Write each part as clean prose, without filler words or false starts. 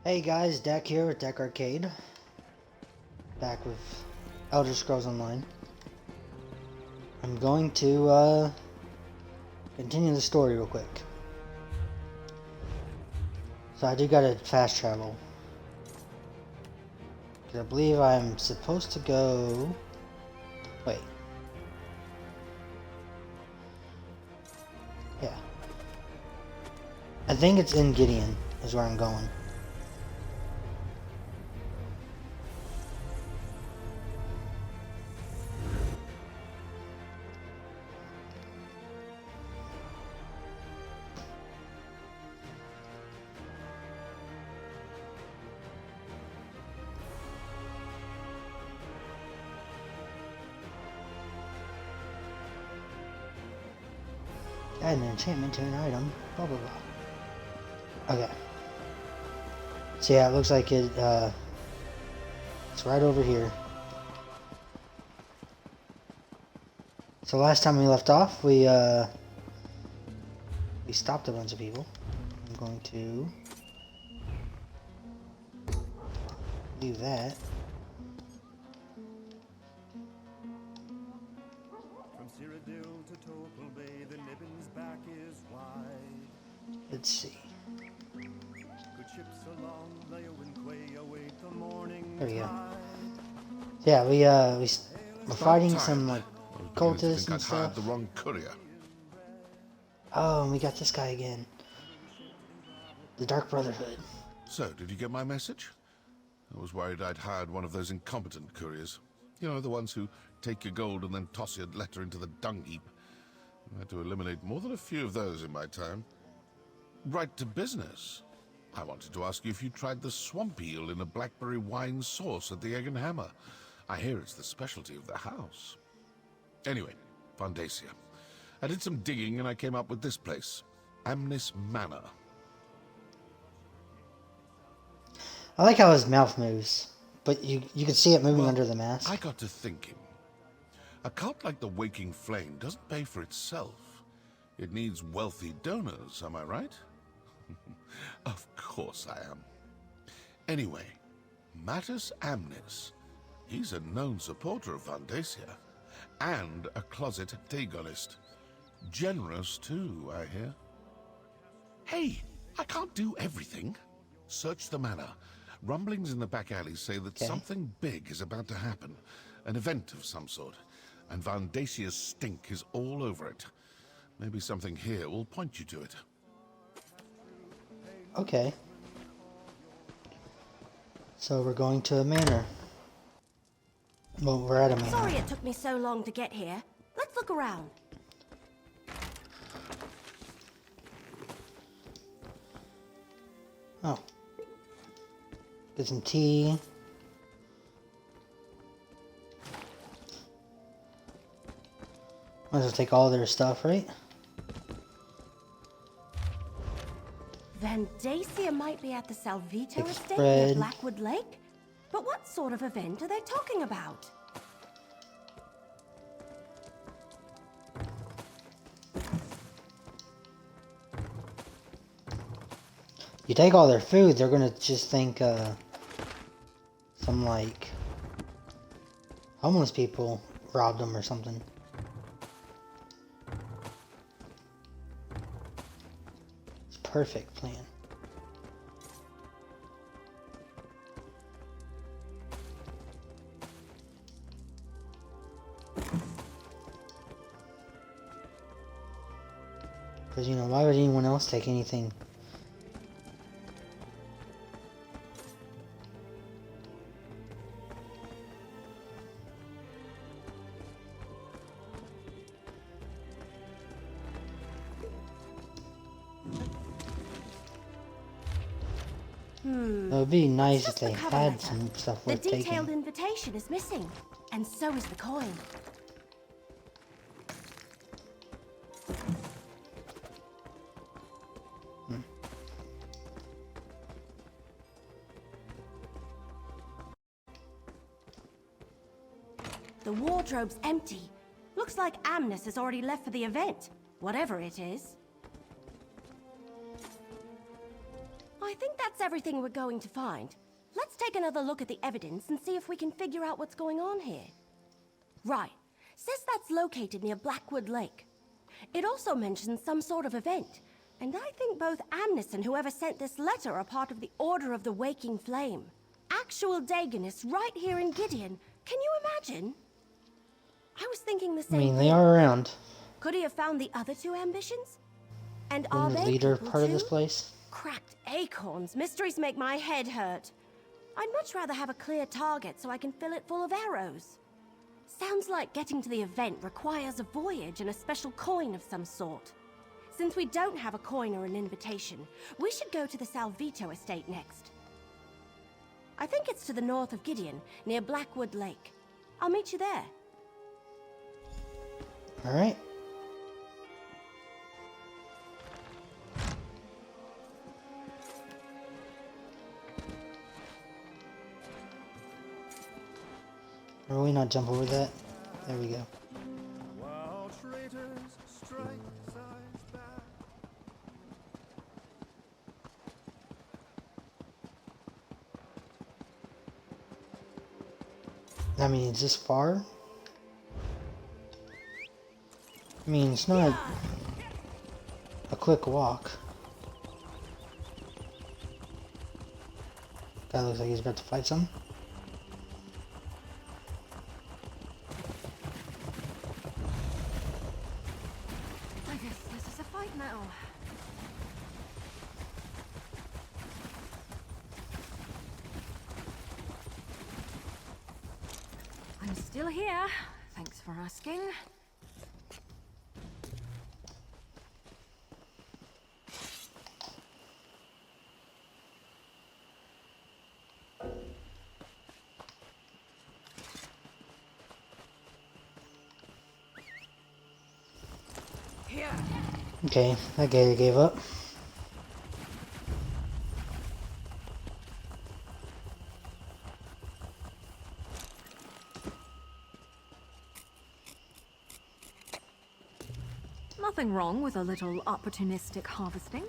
Hey guys, DEK here with DEK Arcade. Back with Elder Scrolls Online. I'm going to continue the story real quick. So I do gotta fast travel. I believe I'm supposed to go... Wait. Yeah. I think it's in Gideon is where I'm going. Add an enchantment to an item, blah blah blah. Okay. So yeah, it looks like it's right over here. So last time we left off, we stopped a bunch of people. I'm going to do that. Let's see. There we go. Yeah, we're fighting some like cultists and stuff. The wrong courier. Oh, and we got this guy again. The Dark Brotherhood. So, did you get my message? I was worried I'd hired one of those incompetent couriers. You know, the ones who take your gold and then toss your letter into the dung heap. I had to eliminate more than a few of those in my time. Right to business. I wanted to ask you if you tried the swamp eel in a blackberry wine sauce at the Egg and Hammer. I hear it's the specialty of the house. Anyway, Vandacia. I did some digging and I came up with this place. Amnis Manor. I like how his mouth moves, but you can see it moving under the mask. I got to thinking. A cult like the Waking Flame doesn't pay for itself. It needs wealthy donors, am I right? Of course I am. Anyway, Mattis Amnis. He's a known supporter of Vandacia. And a closet Dagonist. Generous too, I hear. Hey, I can't do everything. Search the manor. Rumblings in the back alleys say that something big is about to happen. An event of some sort. And Vandacia's stink is all over it. Maybe something here will point you to it. Okay. So we're going to a manor. Well, we're at a manor. Sorry it took me so long to get here. Let's look around. Oh. Get some tea. Might as well take all their stuff, right? Vandacia might be at the Salvito Take estate bread. near Blackwood Lake? But what sort of event are they talking about? You take all their food, they're gonna just think some like homeless people robbed them or something. It's a perfect plan. Because, you know, why would anyone else take anything? It would be nice if they had some stuff worth taking. The detailed invitation is missing, and so is the coin. The wardrobe's empty. Looks like Amnis has already left for the event, whatever it is. I think that's everything we're going to find, let's take another look at the evidence and see if we can figure out what's going on here. Right. Says that's located near Blackwood Lake. It also mentions some sort of event, and I think both Amnes and whoever sent this letter are part of the Order of the Waking Flame. Actual Dagonists right here in Gideon. Can you imagine? I was thinking the same I mean, they thing. are around. Could he have found the other two ambitions? And Being are the they leader people part of this too? place. Cracked acorns. Mysteries make my head hurt. I'd much rather have a clear target so I can fill it full of arrows. Sounds like getting to the event requires a voyage and a special coin of some sort. Since we don't have a coin or an invitation, we should go to the Salvito estate next. I think it's to the north of Gideon, near Blackwood Lake. I'll meet you there. Alright. Or will we not jump over that? There we go. While traitors strike sides back. I mean, is this far? I mean, it's not a quick walk. Guy looks like he's about to fight some. I guess this is a fight now. I'm still here. Thanks for asking. Okay, that guy gave up. Nothing wrong with a little opportunistic harvesting.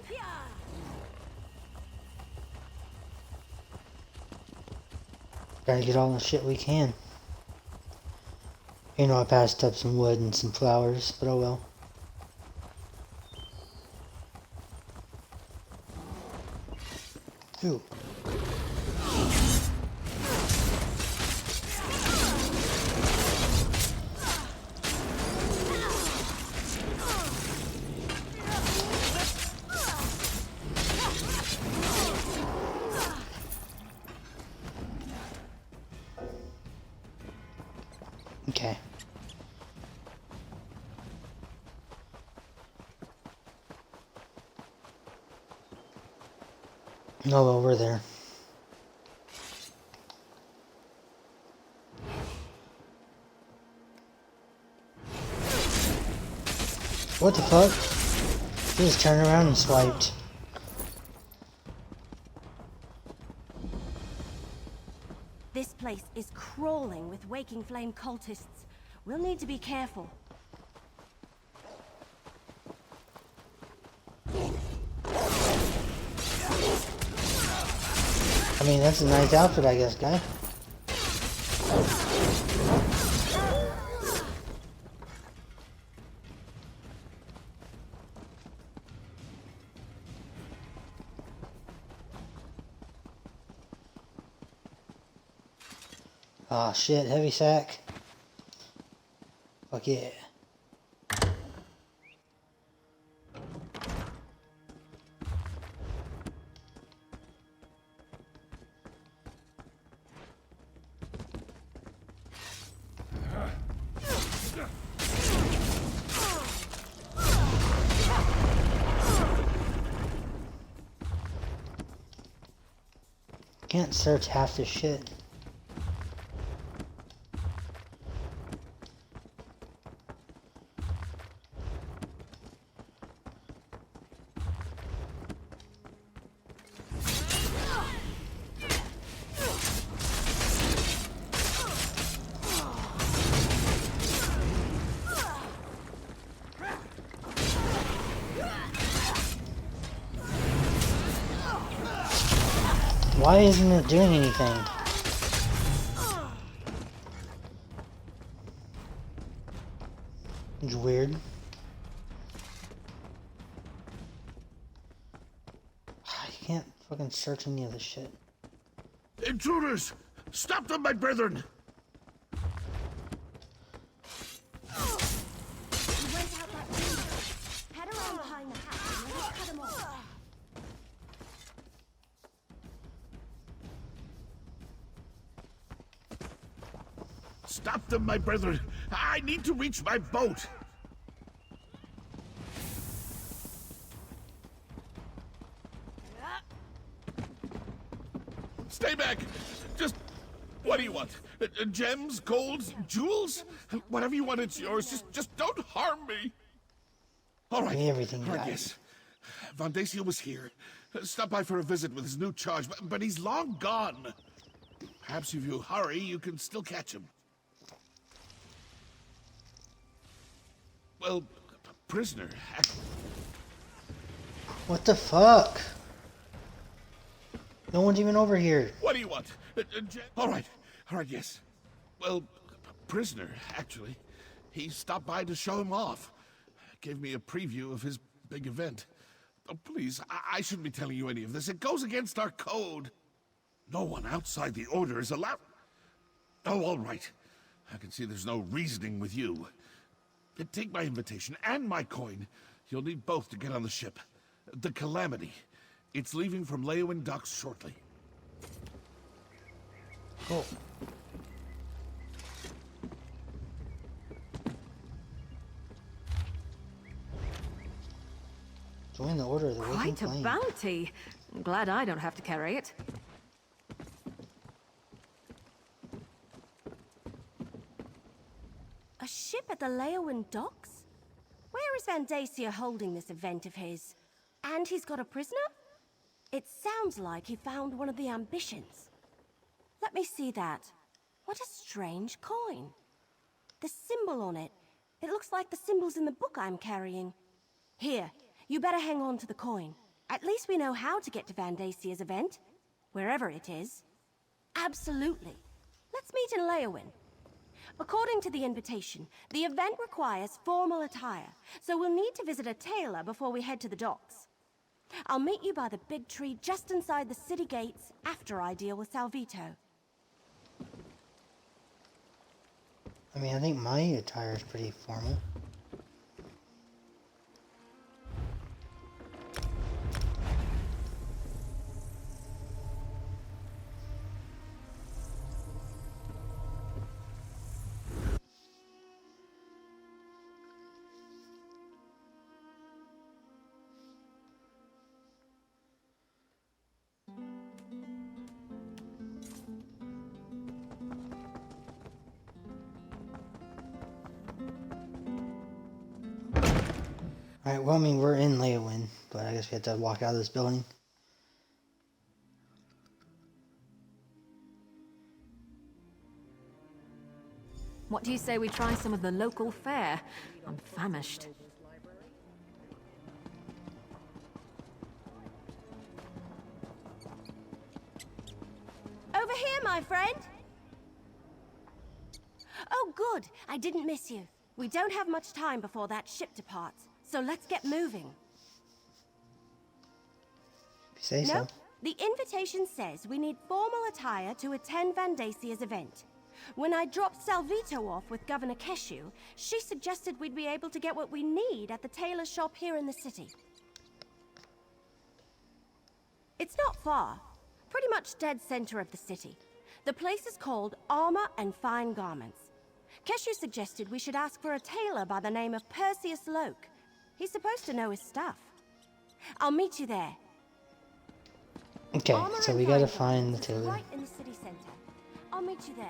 Gotta get all the shit we can. You know, I passed up some wood and some flowers, but oh well. Ooh. Okay. Oh well, we're there. What the fuck? He just turned around and swiped. This place is crawling with Waking Flame cultists. We'll need to be careful. I mean, that's a nice outfit, I guess, guy. Aw, shit, heavy sack. Fuck yeah. Can't search half this shit. Why isn't it doing anything? It's weird. I can't fucking search any of this shit. Intruders! Stop them, my brethren! He went out that window. Head around behind the house and let us cut him off. Stop them, my brethren! I need to reach my boat! Stay back! Just... what do you want? Gems? Golds? Jewels? Whatever you want, it's yours. Just don't harm me! Alright. Give me everything you got. Yes. Vandacia was here. Stopped by for a visit with his new charge, but he's long gone. Perhaps if you hurry, you can still catch him. Well, prisoner. What the fuck? No one's even over here. What do you want? All right, yes. Well, prisoner, actually. He stopped by to show him off. Gave me a preview of his big event. Oh, please, I shouldn't be telling you any of this. It goes against our code. No one outside the order is allowed... Oh, all right. I can see there's no reasoning with you. Take my invitation and my coin. You'll need both to get on the ship. The Calamity. It's leaving from Leowin docks shortly. Cool. Join the Order of the Waking Quite a Flame. bounty. I'm glad I don't have to carry it. A ship at the Leowin docks? Where is Vandacia holding this event of his? And he's got a prisoner? It sounds like he found one of the ambitions. Let me see that. What a strange coin. The symbol on it. It looks like the symbols in the book I'm carrying. Here, you better hang on to the coin. At least we know how to get to Vandacia's event. Wherever it is. Absolutely. Let's meet in Leowin. According to the invitation, the event requires formal attire, so we'll need to visit a tailor before we head to the docks. I'll meet you by the big tree just inside the city gates after I deal with Salvito. I mean, I think my attire is pretty formal. Alright, well, I mean, we're in Leowin, but I guess we have to walk out of this building. What do you say we try some of the local fare? I'm famished. Over here, my friend! Oh, good. I didn't miss you. We don't have much time before that ship departs, so let's get moving. If you say so. No, the invitation says we need formal attire to attend Vandacia's event. When I dropped Salvito off with Governor Keshu, she suggested we'd be able to get what we need at the tailor shop here in the city. It's not far. Pretty much dead center of the city. The place is called Armor and Fine Garments. Keshu suggested we should ask for a tailor by the name of Perseus Loke. He's supposed to know his stuff. I'll meet you there. Okay, Armor so and we gotta Fine find the Garments is tailor. right in the city center. I'll meet you there.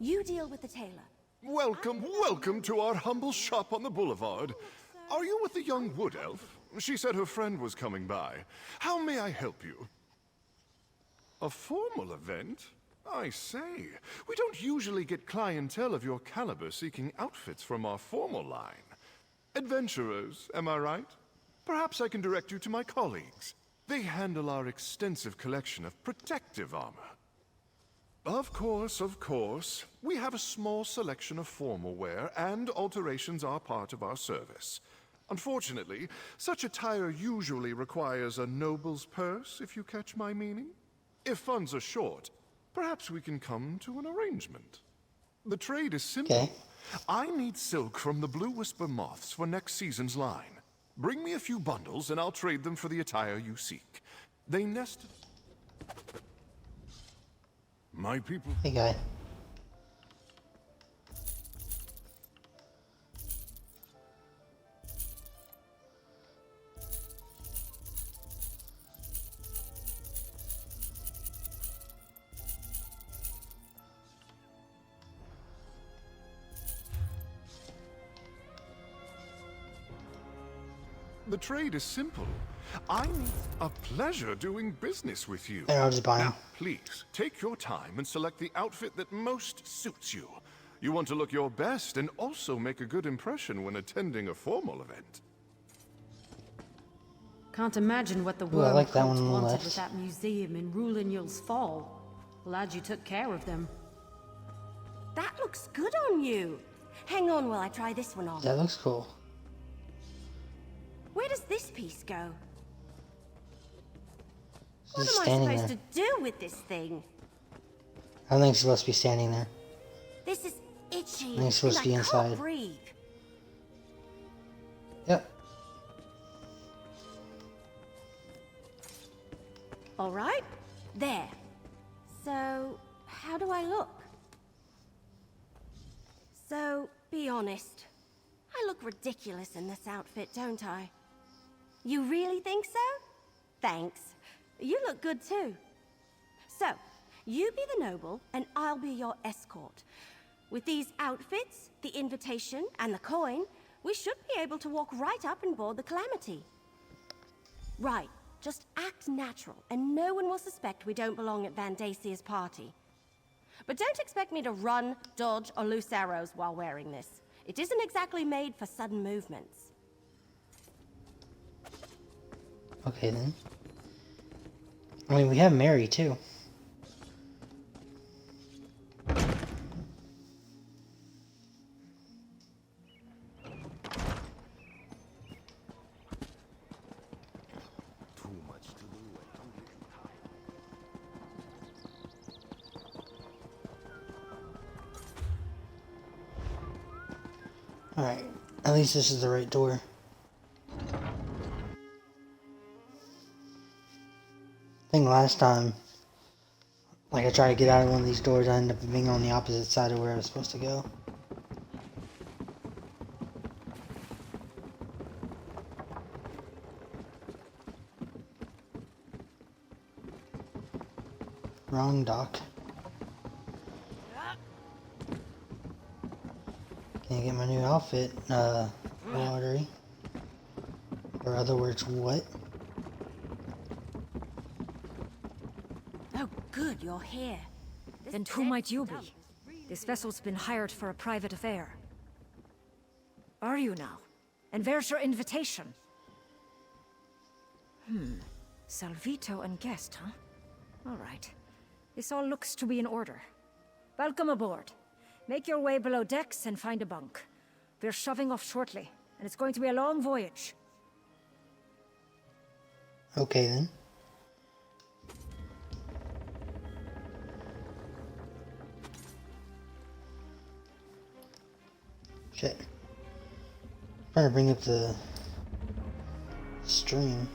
You deal with the tailor. Welcome, welcome to our humble shop on the boulevard. Are you with the young wood elf? She said her friend was coming by. How may I help you? A formal event? I say, we don't usually get clientele of your caliber seeking outfits from our formal line. Adventurers, am I right? Perhaps I can direct you to my colleagues. They handle our extensive collection of protective armor. Of course, of course. We have a small selection of formal wear, and alterations are part of our service. Unfortunately, such attire usually requires a noble's purse, if you catch my meaning. If funds are short, perhaps we can come to an arrangement. The trade is simple. Okay. I need silk from the Blue Whisper moths for next season's line. Bring me a few bundles and I'll trade them for the attire you seek. They nest... My people... Hey, guy. The trade is simple. I need a pleasure doing business with you. There, I'll just buy 'em. Now, please, take your time and select the outfit that most suits you. You want to look your best and also make a good impression when attending a formal event. Can't imagine what the Ooh, I worm like that one cult on the wanted left. with that museum in Rulinul's Fall. Glad you took care of them. That looks good on you. Hang on while I try this one on. That looks cool. Where does this piece go? She's What just am I standing supposed there. to do with this thing? I don't think she's supposed to be standing there. This is itchy. I think it's supposed and to be I inside. can't breathe. Yep. All right, there. So, how do I look? So, be honest. I look ridiculous in this outfit, don't I? You really think so? Thanks. You look good too. So, you be the noble, and I'll be your escort. With these outfits, the invitation, and the coin, we should be able to walk right up and board the Calamity. Right, just act natural, and no one will suspect we don't belong at Van Dacia's party. But don't expect me to run, dodge, or loose arrows while wearing this. It isn't exactly made for sudden movements. Okay, then. I mean, we have Mary, too. Too much to do and too little time. Alright. At least this is the right door. I think last time, like, I tried to get out of one of these doors, I ended up being on the opposite side of where I was supposed to go. Wrong dock. Can I get my new outfit, lottery? Or other words, what? Oh, good, you're here. And who might you be? This vessel's been hired for a private affair. Are you now? And where's your invitation? Salvito and guest, huh? All right. This all looks to be in order. Welcome aboard. Make your way below decks and find a bunk. We're shoving off shortly, and it's going to be a long voyage. Okay, then. Shit. Trying to bring up the stream.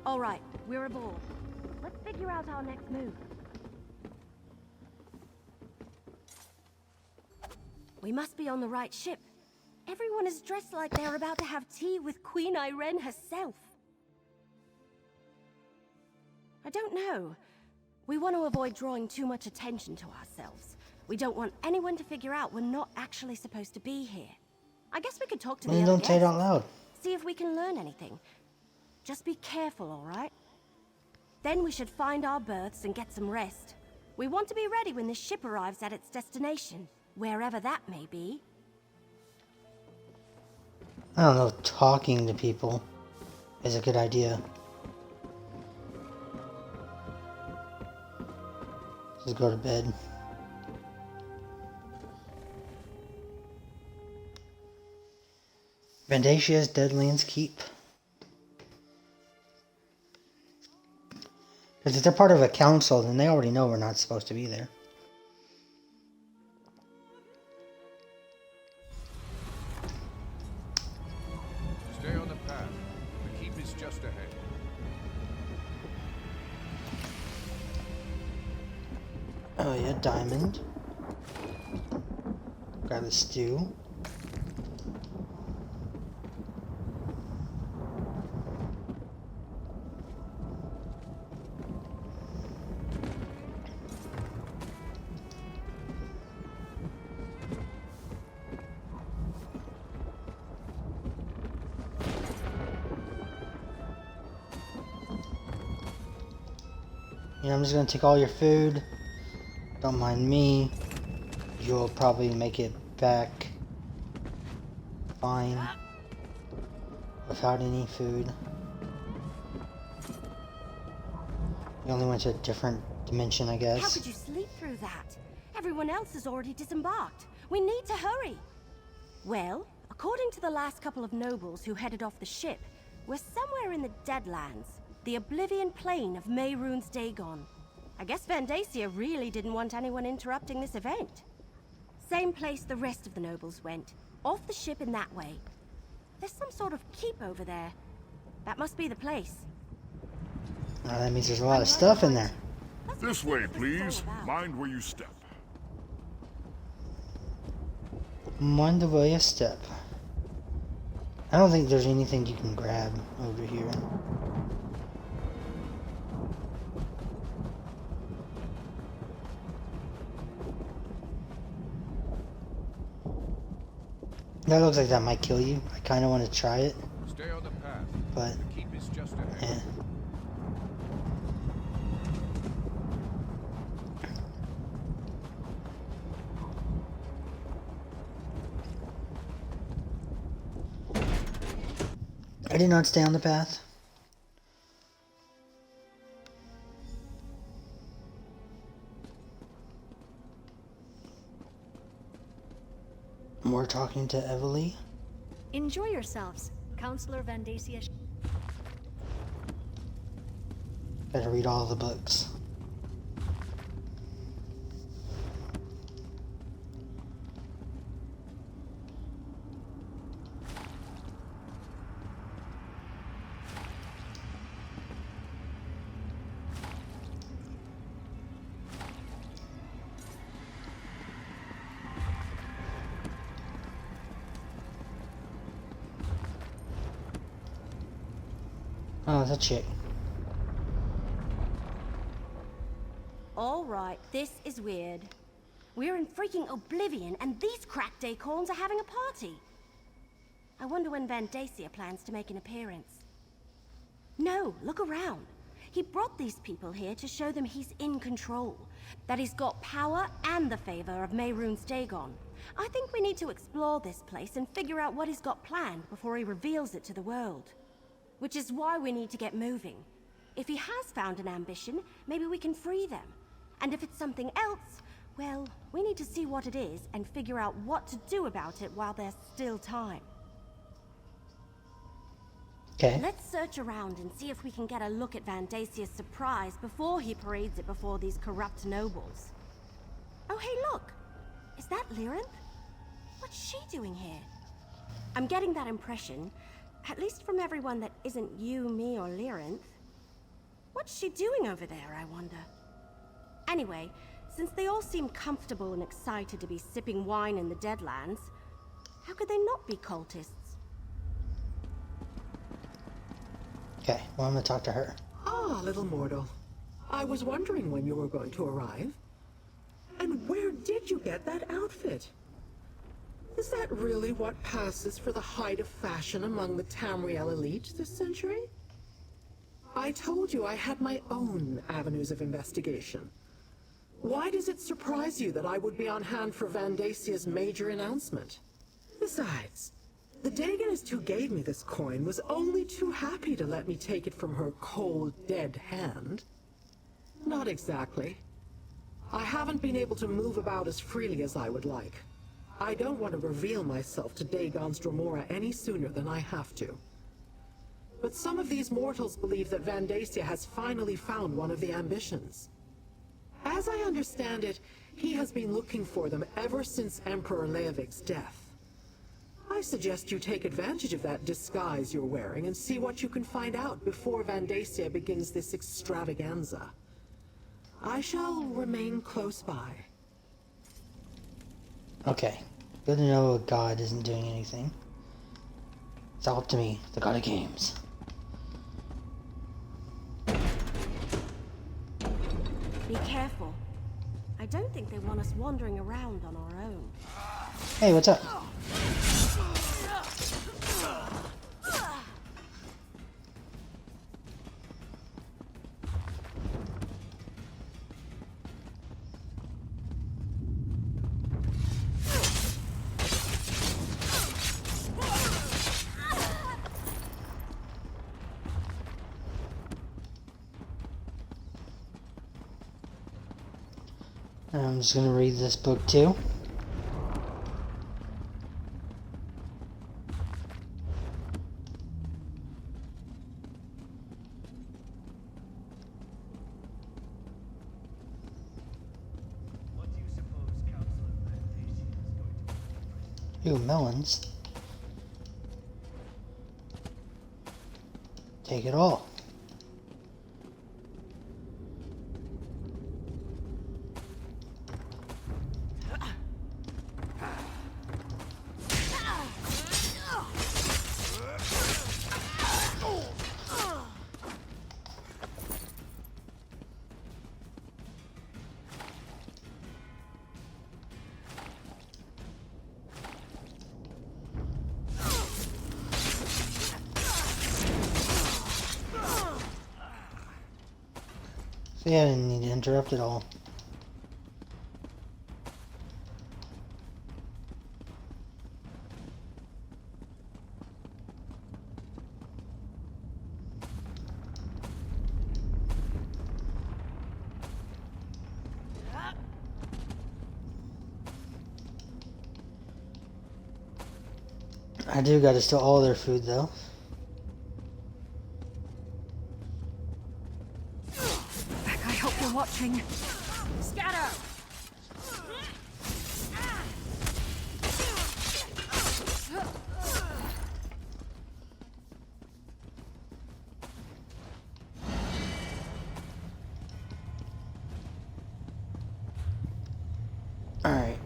All right, we're aboard. Let's figure out our next move. We must be on the right ship. Everyone is dressed like they're about to have tea with Queen Irene herself. I don't know. We want to avoid drawing too much attention to ourselves. We don't want anyone to figure out we're not actually supposed to be here. I guess we could talk to the other Don't say it guests, out loud. see if we can learn anything. Just be careful, all right? Then we should find our berths and get some rest. We want to be ready when the ship arrives at its destination, wherever that may be. I don't know, talking to people is a good idea. Just go to bed. Vandasia's Deadlands Keep. Because if they're part of a council, then they already know we're not supposed to be there. Stay on the path. The keep is just ahead. Oh yeah, diamond. Got a stew. I'm just gonna take all your food. Don't mind me. You'll probably make it back fine without any food. You only went to a different dimension, I guess. How could you sleep through that? Everyone else has already disembarked. We need to hurry. Well, according to the last couple of nobles who headed off the ship, we're somewhere in the Deadlands, the Oblivion Plain of Mehrunes Dagon. I guess Vandacia really didn't want anyone interrupting this event. Same place the rest of the nobles went, off the ship in that way. There's some sort of keep over there. That must be the place. Oh, that means there's a lot of stuff in there. This way, please. Mind where you step. Mind the way you step. I don't think there's anything you can grab over here. That looks like that might kill you. I kind of want to try it. Stay on the path. But The keep is just ahead. I did not stay on the path. More talking to Evely. Enjoy yourselves, Counselor Vandacia. Gotta read all the books. Oh, it's a chick. All right, this is weird. We're in freaking Oblivion, and these cracked acorns are having a party. I wonder when Vandacia plans to make an appearance. No, look around. He brought these people here to show them he's in control, that he's got power and the favor of Mehrunes Dagon. I think we need to explore this place and figure out what he's got planned before he reveals it to the world. Which is why we need to get moving. If he has found an ambition, maybe we can free them. And if it's something else, well, we need to see what it is and figure out what to do about it while there's still time. Okay. Let's search around and see if we can get a look at Vandacia's surprise before he parades it before these corrupt nobles. Oh, hey, look! Is that Lyrinth? What's she doing here? I'm getting that impression, at least from everyone that isn't you, me, or Lyrinth. What's she doing over there, I wonder? Anyway, Since they all seem comfortable and excited to be sipping wine in the Deadlands, how could they not be cultists? Okay, well, I'm gonna talk to her. Ah, little mortal. I was wondering when you were going to arrive. And where did you get that outfit? Is that really what passes for the height of fashion among the Tamriel elite this century? I told you I had my own avenues of investigation. Why does it surprise you that I would be on hand for Vandasia's major announcement? Besides, the Dagonist who gave me this coin was only too happy to let me take it from her cold, dead hand. Not exactly. I haven't been able to move about as freely as I would like. I don't want to reveal myself to Dagon's Dromora any sooner than I have to. But some of these mortals believe that Vandasia has finally found one of the ambitions. As I understand it, he has been looking for them ever since Emperor Leovik's death. I suggest you take advantage of that disguise you're wearing and see what you can find out before Vandasia begins this extravaganza. I shall remain close by. Okay, good to know a god isn't doing anything. It's all up to me, the god of games. Be careful. I don't think they want us wandering around on our own. Hey, what's up? I'm just gonna read this book too. What do you suppose Counselor Vandasia is going to be? Ooh, melons. Take it all. So yeah, I didn't need to interrupt at all. I do gotta steal all their food though. I hope you're watching. Scatter! Alright.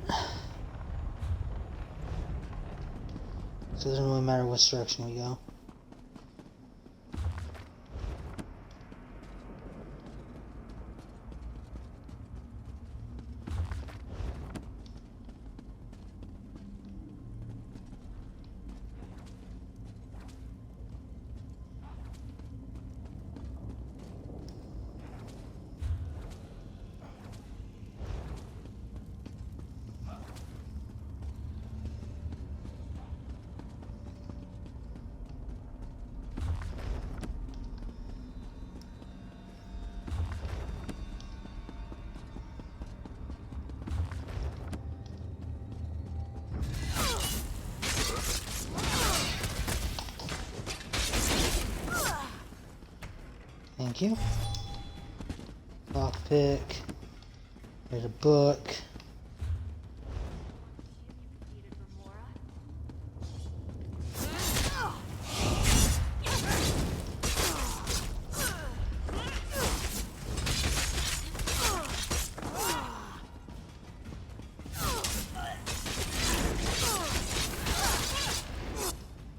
So it doesn't really matter which direction we go. Thank you. Lockpick. There's a book.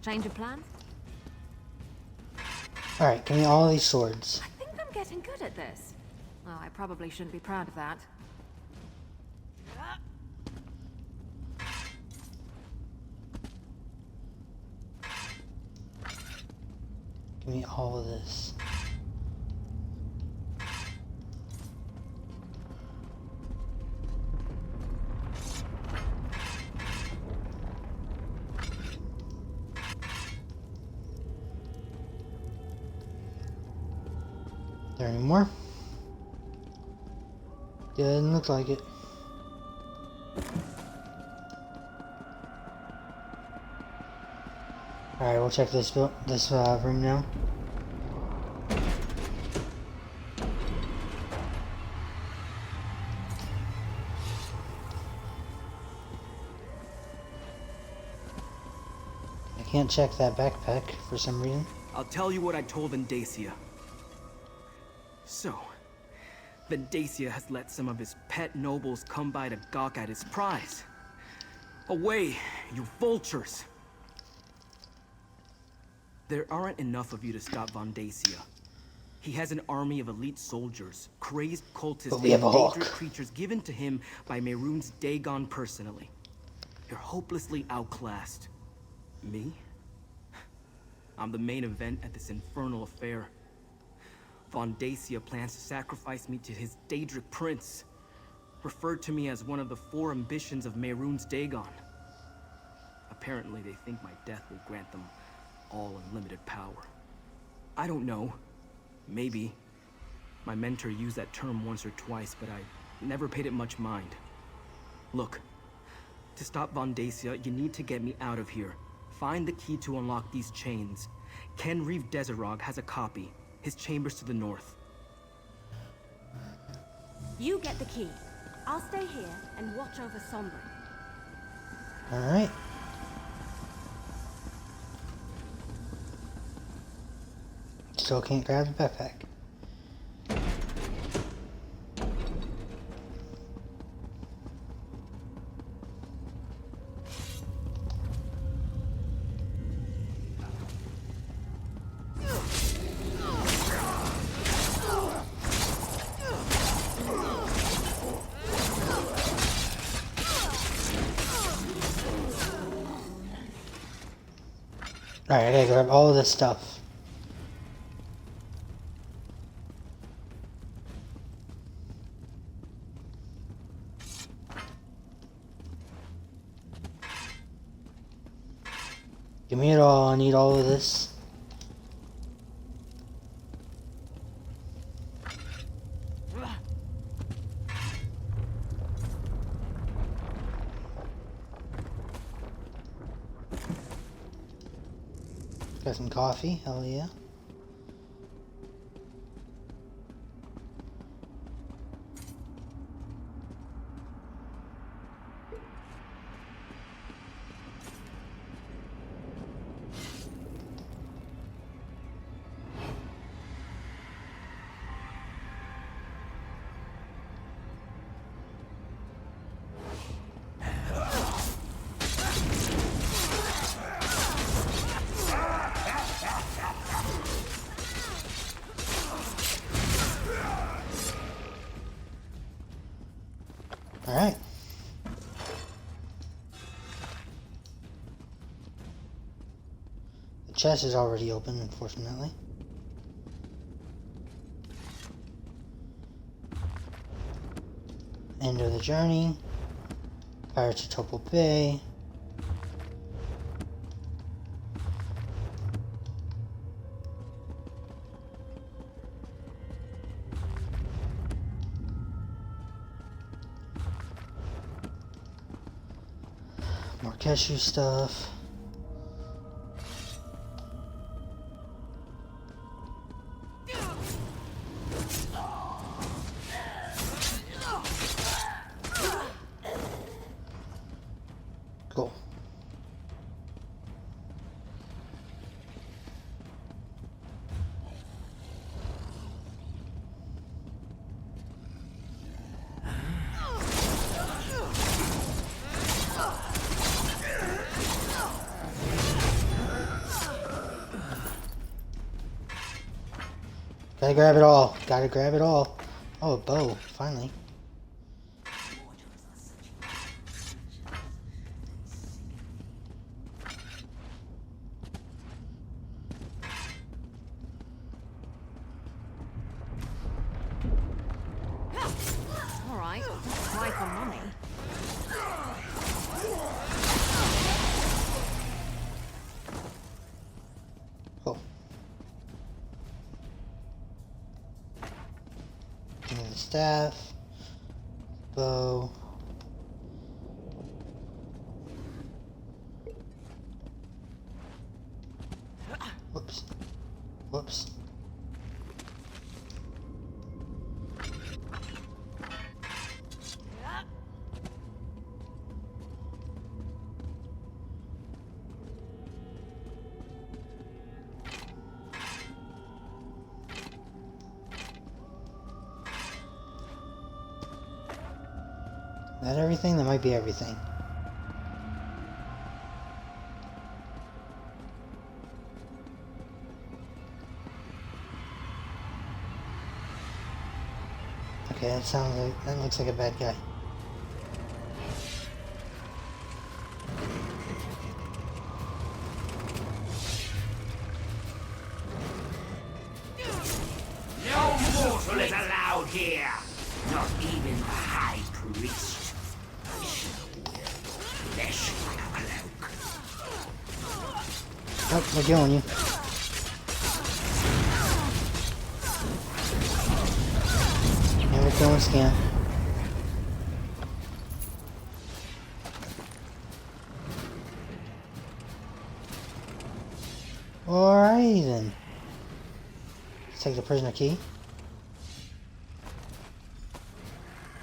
Change of plans? Alright, give me all these swords. I think I'm getting good at this. Oh, I probably shouldn't be proud of that. Give me all of this. There any more? Doesn't look like it. Alright, we'll check this room now. I can't check that backpack for some reason. I'll tell you what I told Vendacia. So, Vendacia has let some of his pet nobles come by to gawk at his prize. Away, you vultures! There aren't enough of you to stop Vendacia. He has an army of elite soldiers, crazed cultists, and dangerous creatures given to him by Mehrunes Dagon personally. You're hopelessly outclassed. Me? I'm the main event at this infernal affair. Vendacia plans to sacrifice me to his Daedric prince, referred to me as one of the 4 ambitions of Mehrunes Dagon. Apparently they think my death will grant them all unlimited power. I don't know. Maybe. My mentor used that term once or twice, but I never paid it much mind. Look, to stop Vendacia, you need to get me out of here. Find the key to unlock these chains. Ken Reeve Desirog has a copy. His chambers to the north. You get the key. I'll stay here and watch over Sombra. Alright. Still can't grab the backpack. Alright, I gotta grab all of this stuff. Give me it all, I need all of this. Got some coffee, hell yeah. Alright. The chest is already open, unfortunately. End of the journey. Pirates of Topal Bay. More cashew stuff. Cool. Gotta grab it all. Gotta grab it all. Oh, a bow. Finally. Alright, try for money. Oh. Give me the staff. Bow. Whoops. Whoops. That everything? That might be everything. Okay, that looks like a bad guy. No mortal is allowed here, not even the High Priest. Flesh like a cloak. Oh, we're killing you. And we're killing Scam. Alrighty then. Let's take the prisoner key.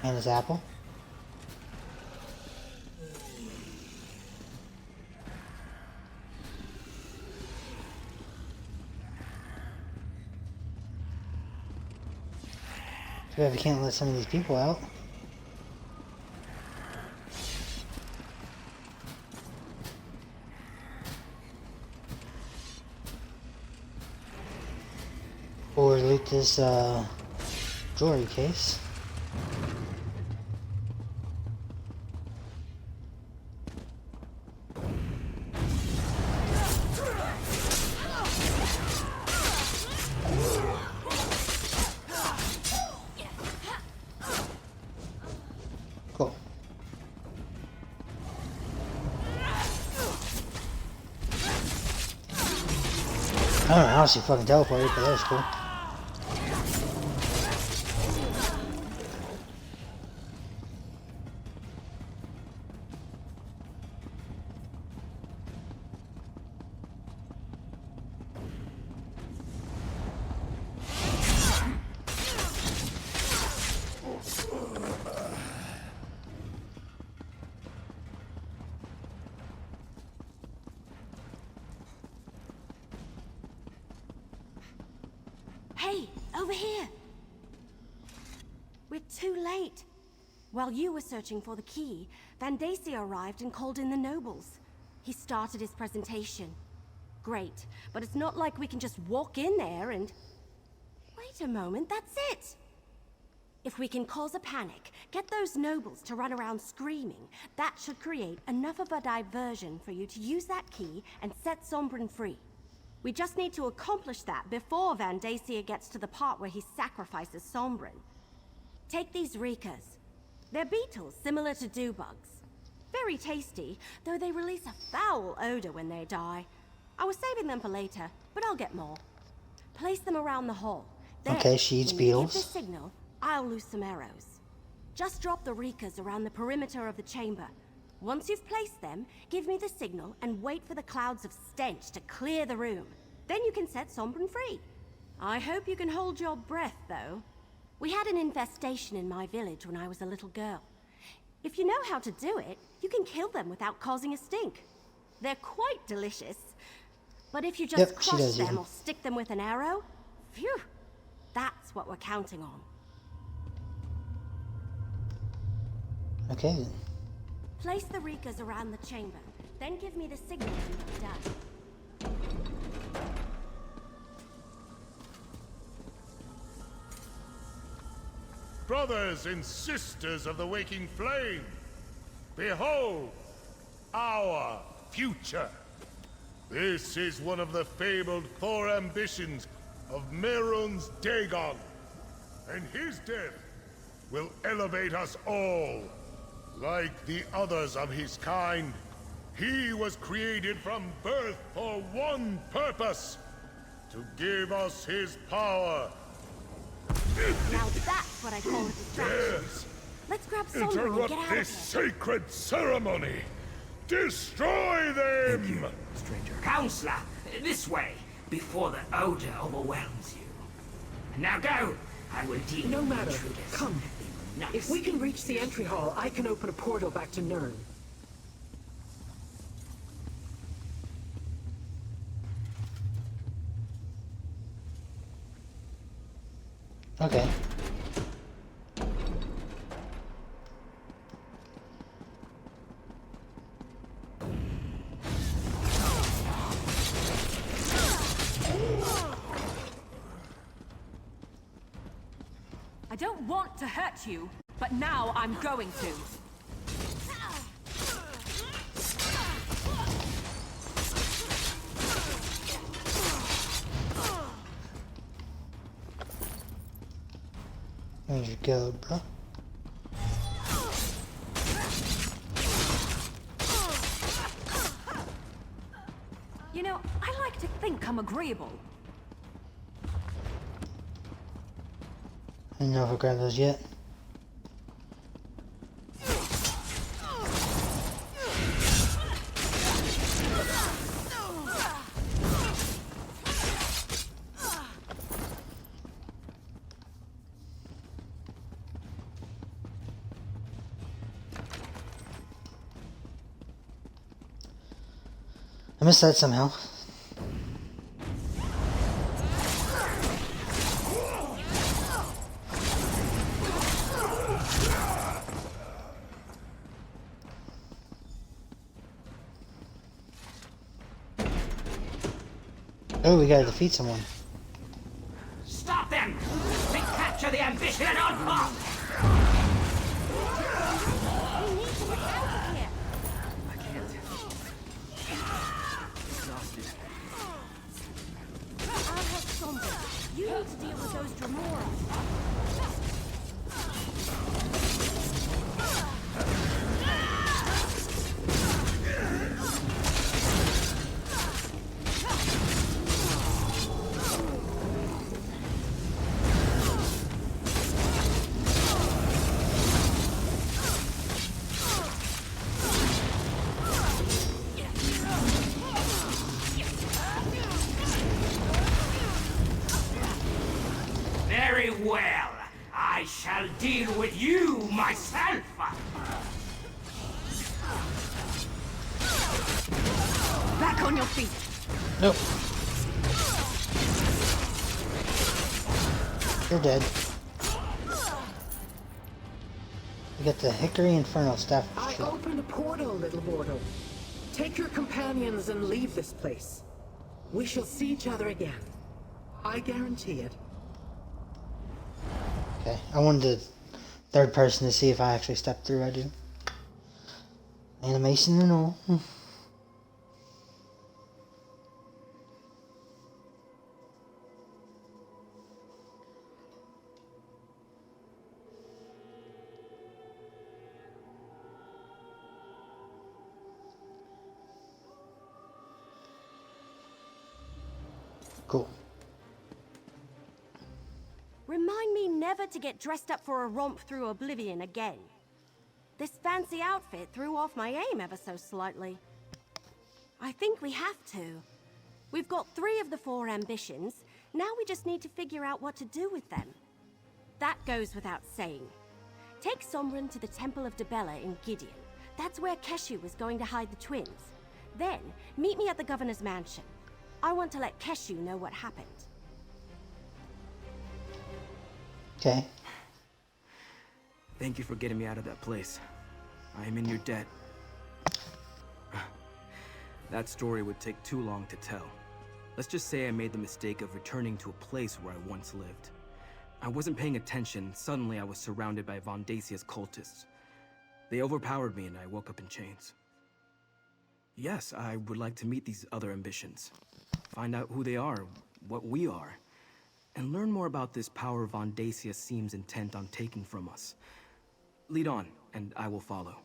And his apple. Too bad we can't let some of these people out. Or loot this jewelry case. Cool. I don't know how she fucking teleported, but that was cool. Hey, over here! We're too late. While you were searching for the key, Vandacia arrived and called in the nobles. He started his presentation. Great, but it's not like we can just walk in there and... Wait a moment, that's it! If we can cause a panic, get those nobles to run around screaming, that should create enough of a diversion for you to use that key and set Sombrin free. We just need to accomplish that before Vandacia gets to the part where he sacrifices Sombrin. Take these Reekers. They're beetles similar to dewbugs. Very tasty, though they release a foul odor when they die. I was saving them for later, but I'll get more. Place them around the hall. Then, Okay, she eats when you beetles. give the signal, I'll loose some arrows. Just drop the Reekers around the perimeter of the chamber. Once you've placed them, give me the signal and wait for the clouds of stench to clear the room. Then you can set Sombrin free. I hope you can hold your breath, though. We had an infestation in my village when I was a little girl. If you know how to do it, you can kill them without causing a stink. They're quite delicious. But if you just crush them or stick them with an arrow, phew, that's what we're counting on. Okay then. Place the Reekers around the chamber, then give me the signal when you're done. brothers and sisters of the waking flame, behold our future. This is one of the fabled 4 ambitions of Mehrunes Dagon, and his death will elevate us all. Like the others of his kind, he was created from birth for one purpose: to give us his power. Now that's what I call a distraction. Yes. Let's grab someone and get out of here. This sacred ceremony. Destroy them! Thank you, stranger. Counselor, this way, before the odor overwhelms you. Now go. I will deal No with matter. intruders. Come. If we can reach the entry hall, I can open a portal back to Nirn. Okay. I don't want to hurt you, but now I'm going to. There you go, bro. You know, I like to think I'm agreeable. I don't know if I grabbed those yet. I missed that somehow. Oh, we gotta defeat someone. Stop them! Recapture the ambition at all costs! We need to get out of here. I can't. Exhausted. I'll help Sombra. You need to deal with those Dremora. Very well. I shall deal with you myself. Back on your feet. Nope. You're dead. We got the Hickory Inferno staff. I opened a portal, little mortal. Take your companions and leave this place. We shall see each other again. I guarantee it. Okay, I wanted third person to see if I actually stepped through. I do. Animation and all. Cool. Remind me never to get dressed up for a romp through oblivion again. This fancy outfit threw off my aim ever so slightly. I think we have to. We've got 3 of the 4 ambitions. Now we just need to figure out what to do with them. That goes without saying. Take Sombran to the Temple of Debella in Gideon. That's where Keshu was going to hide the twins. Then, meet me at the Governor's mansion. I want to let Keshu know what happened. Okay. Thank you for getting me out of that place. I am in your debt. That story would take too long to tell. Let's just say I made the mistake of returning to a place where I once lived. I wasn't paying attention. Suddenly, I was surrounded by Von Dacia's cultists. They overpowered me and I woke up in chains. Yes, I would like to meet these other ambitions. Find out who they are, what we are, and learn more about this power Von Dacia seems intent on taking from us. Lead on, and I will follow.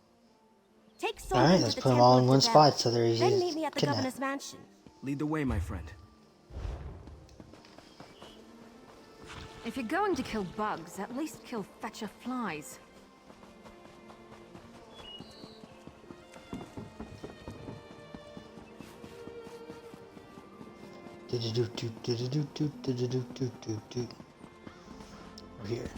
Alright, let's put them all in one spot so they're easy Then meet me to at the kidnap. governor's mansion. Lead the way, my friend. If you're going to kill bugs, at least kill fetcher flies. Over here.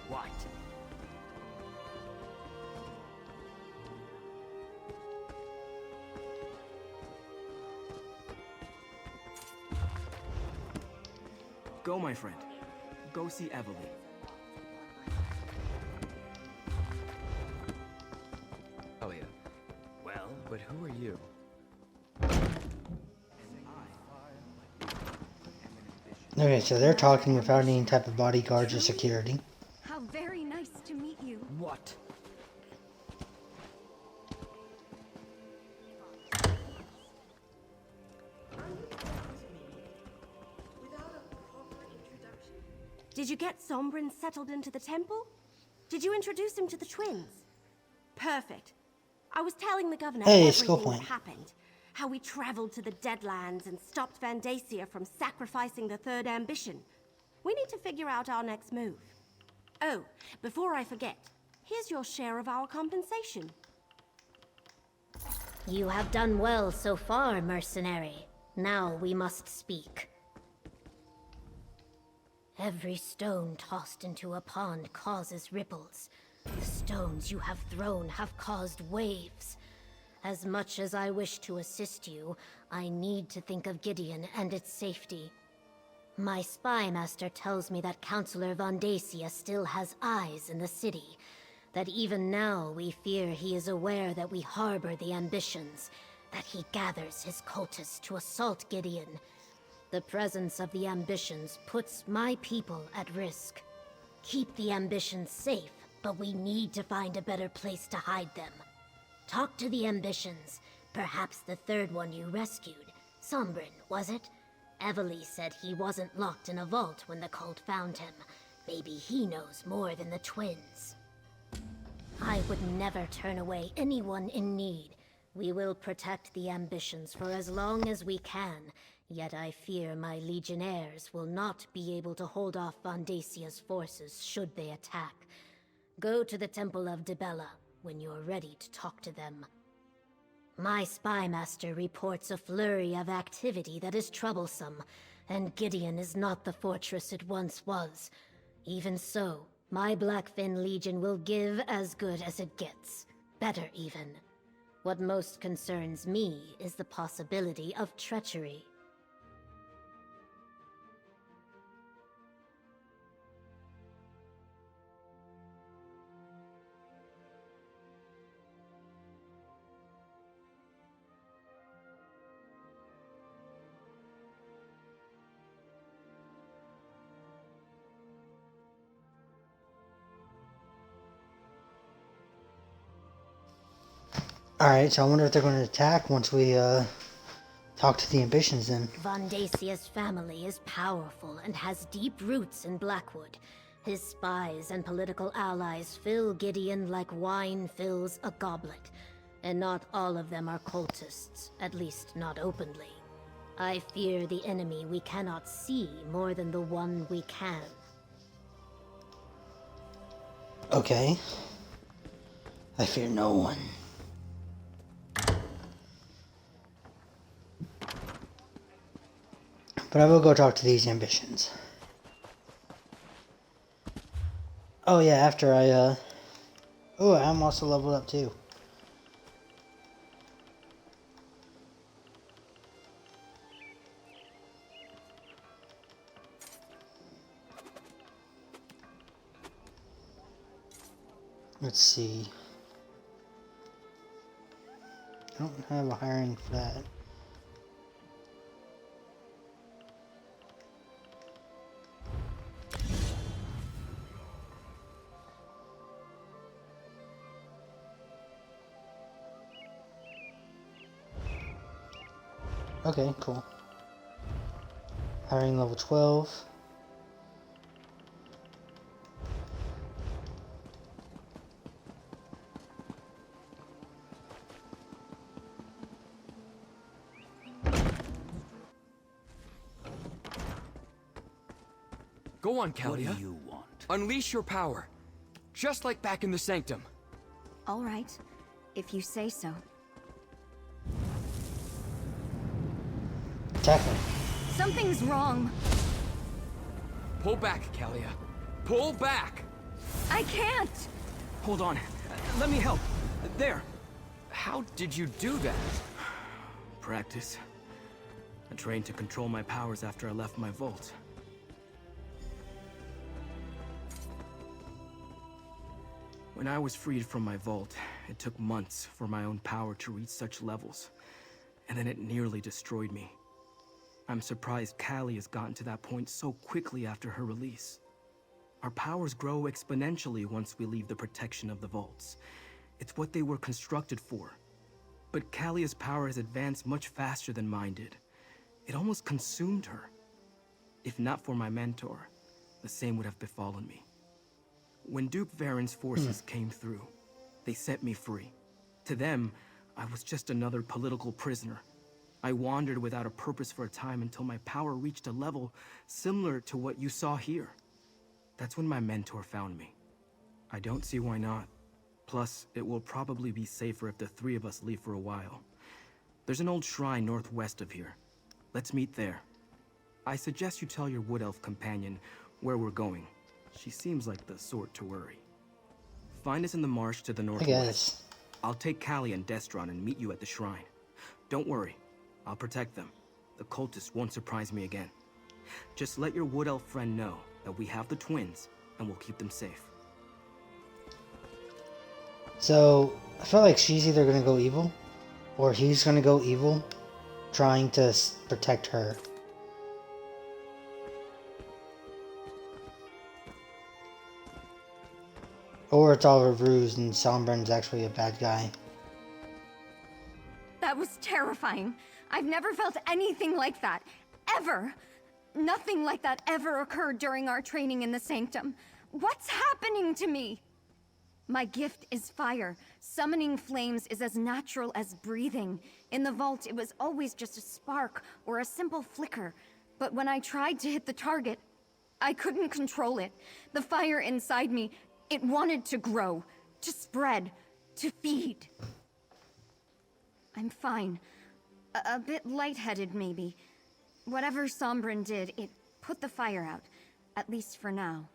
What? Go, my friend. Go see Evelyn. Elia. Well, but who are you? Okay, so they're talking without any type of bodyguards or security. How very nice to meet you. What? Did you get Sombrin settled into the temple? Did you introduce him to the twins? Perfect. I was telling the governor everything that happened. How we traveled to the Deadlands and stopped Van Dacia from sacrificing the third ambition. We need to figure out our next move. Oh, before I forget, here's your share of our compensation. You have done well so far, mercenary. Now we must speak. Every stone tossed into a pond causes ripples. The stones you have thrown have caused waves. As much as I wish to assist you, I need to think of Gideon and its safety. My spy master tells me that Councillor Von Dacia still has eyes in the city, that even now we fear he is aware that we harbor the ambitions, that he gathers his cultists to assault Gideon. The presence of the ambitions puts my people at risk. Keep the ambitions safe, but we need to find a better place to hide them. Talk to the ambitions. Perhaps the third one you rescued. Sombrin, was it? Evely said he wasn't locked in a vault when the cult found him. Maybe he knows more than the twins. I would never turn away anyone in need. We will protect the ambitions for as long as we can, yet I fear my legionnaires will not be able to hold off Von Dacia's forces should they attack. Go to the Temple of Dibella when you're ready to talk to them. My spy master reports a flurry of activity that is troublesome, and Gideon is not the fortress it once was. Even so, my Blackfin Legion will give as good as it gets. Better even. What most concerns me is the possibility of treachery. Alright, so I wonder if they're going to attack once we talk to the ambitions then. Von Dacia's family is powerful and has deep roots in Blackwood. His spies and political allies fill Gideon like wine fills a goblet. And not all of them are cultists, at least not openly. I fear the enemy we cannot see more than the one we can. Okay. I fear no one. But I will go talk to these ambitions. Oh yeah, after I, oh, I'm also leveled up too. Let's see. don't have a hiring for that. Okay, cool. Hiring level 12. Go on, Kalia. What do you want? Unleash your power. Just like back in the Sanctum. All right, if you say so. Attack him. Something's wrong. Pull back, Kalia. Pull back! I can't! Hold on. Let me help. There. How did you do that? Practice. I trained to control my powers after I left my vault. When I was freed from my vault, it took months for my own power to reach such levels, and then it nearly destroyed me. I'm surprised Callie has gotten to that point so quickly after her release. Our powers grow exponentially once we leave the protection of the vaults. It's what they were constructed for. But Callie's power has advanced much faster than mine did. It almost consumed her. If not for my mentor, the same would have befallen me. When Duke Varen's forces came through, they set me free. To them, I was just another political prisoner. I wandered without a purpose for a time until my power reached a level similar to what you saw here. That's when my mentor found me. I don't see why not. Plus, it will probably be safer if the three of us leave for a while. There's an old shrine northwest of here. Let's meet there. I suggest you tell your wood elf companion where we're going. She seems like the sort to worry. Find us in the marsh to the northwest. I'll take Callie and Destron and meet you at the shrine. Don't worry, I'll protect them. The cultists won't surprise me again. Just let your wood elf friend know that we have the twins and we'll keep them safe. So, I feel like she's either gonna go evil, or he's gonna go evil, trying to protect her. Or it's all a ruse and Sombren's actually a bad guy. That was terrifying. I've never felt anything like that. Ever. Nothing like that ever occurred during our training in the Sanctum. What's happening to me? My gift is fire. Summoning flames is as natural as breathing. In the vault, it was always just a spark or a simple flicker. But when I tried to hit the target, I couldn't control it. The fire inside me, it wanted to grow, to spread, to feed. I'm fine. A bit lightheaded, maybe. Whatever Sombren did, it put the fire out. At least for now.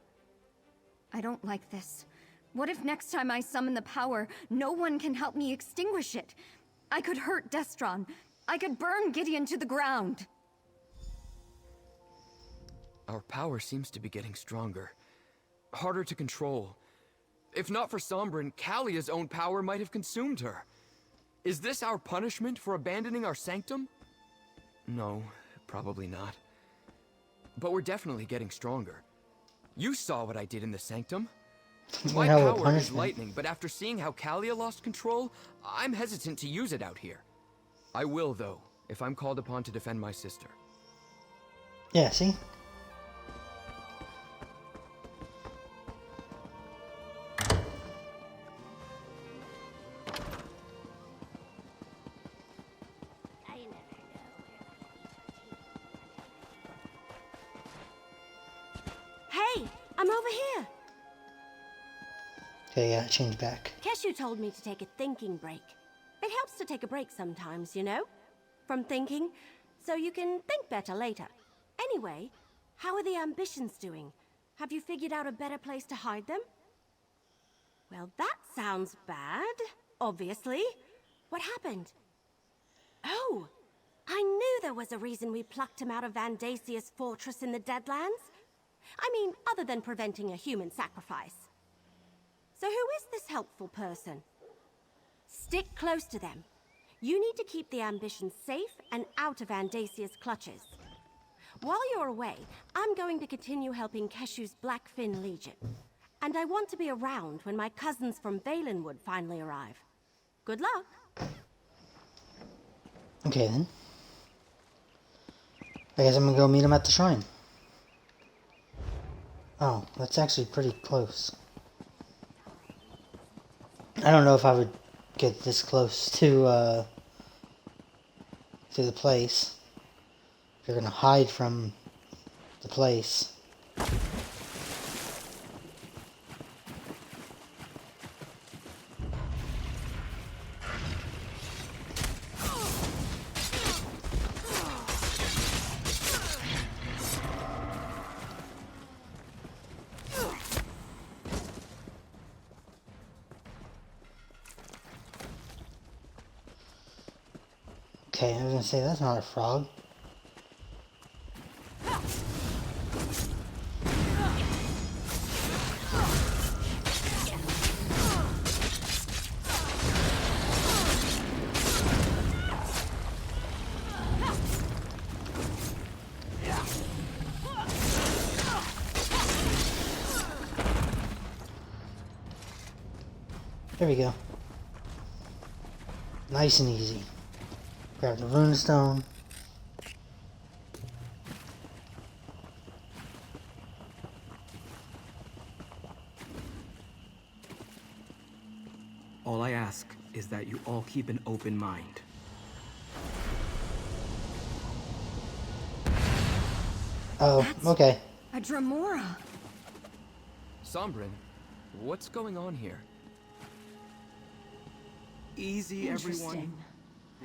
I don't like this. What if next time I summon the power, no one can help me extinguish it? I could hurt Destron. I could burn Gideon to the ground. Our power seems to be getting stronger. Harder to control. If not for Sombren, Kalia's own power might have consumed her. Is this our punishment for abandoning our sanctum? No, probably not. But we're definitely getting stronger. You saw what I did in the sanctum. My power is lightning, but after seeing how Kalia lost control, I'm hesitant to use it out here. I will, though, if I'm called upon to defend my sister. Yeah, see? Hey, I'm over here. Okay, yeah, change back. Keshu told me to take a thinking break. It helps to take a break sometimes, you know? From thinking, so you can think better later. Anyway, how are the ambitions doing? Have you figured out a better place to hide them? Well, that sounds bad, obviously. What happened? Oh, I knew there was a reason we plucked him out of Vandasia's fortress in the Deadlands. I mean, other than preventing a human sacrifice. So who is this helpful person? Stick close to them. You need to keep the ambition safe and out of Andasia's clutches. While you're away, I'm going to continue helping Keshu's Blackfin Legion. And I want to be around when my cousins from Valenwood finally arrive. Good luck! Okay then. I guess I'm gonna go meet him at the shrine. Oh, that's actually pretty close. I don't know if I would get this close to the place. If you're gonna hide from the place. Okay, I was gonna say, that's not a frog. There we go. Nice and easy. Grab the runestone. All I ask is that you all keep an open mind. Oh, okay. A Dremora. Sombrin, what's going on here? Easy, everyone. Interesting.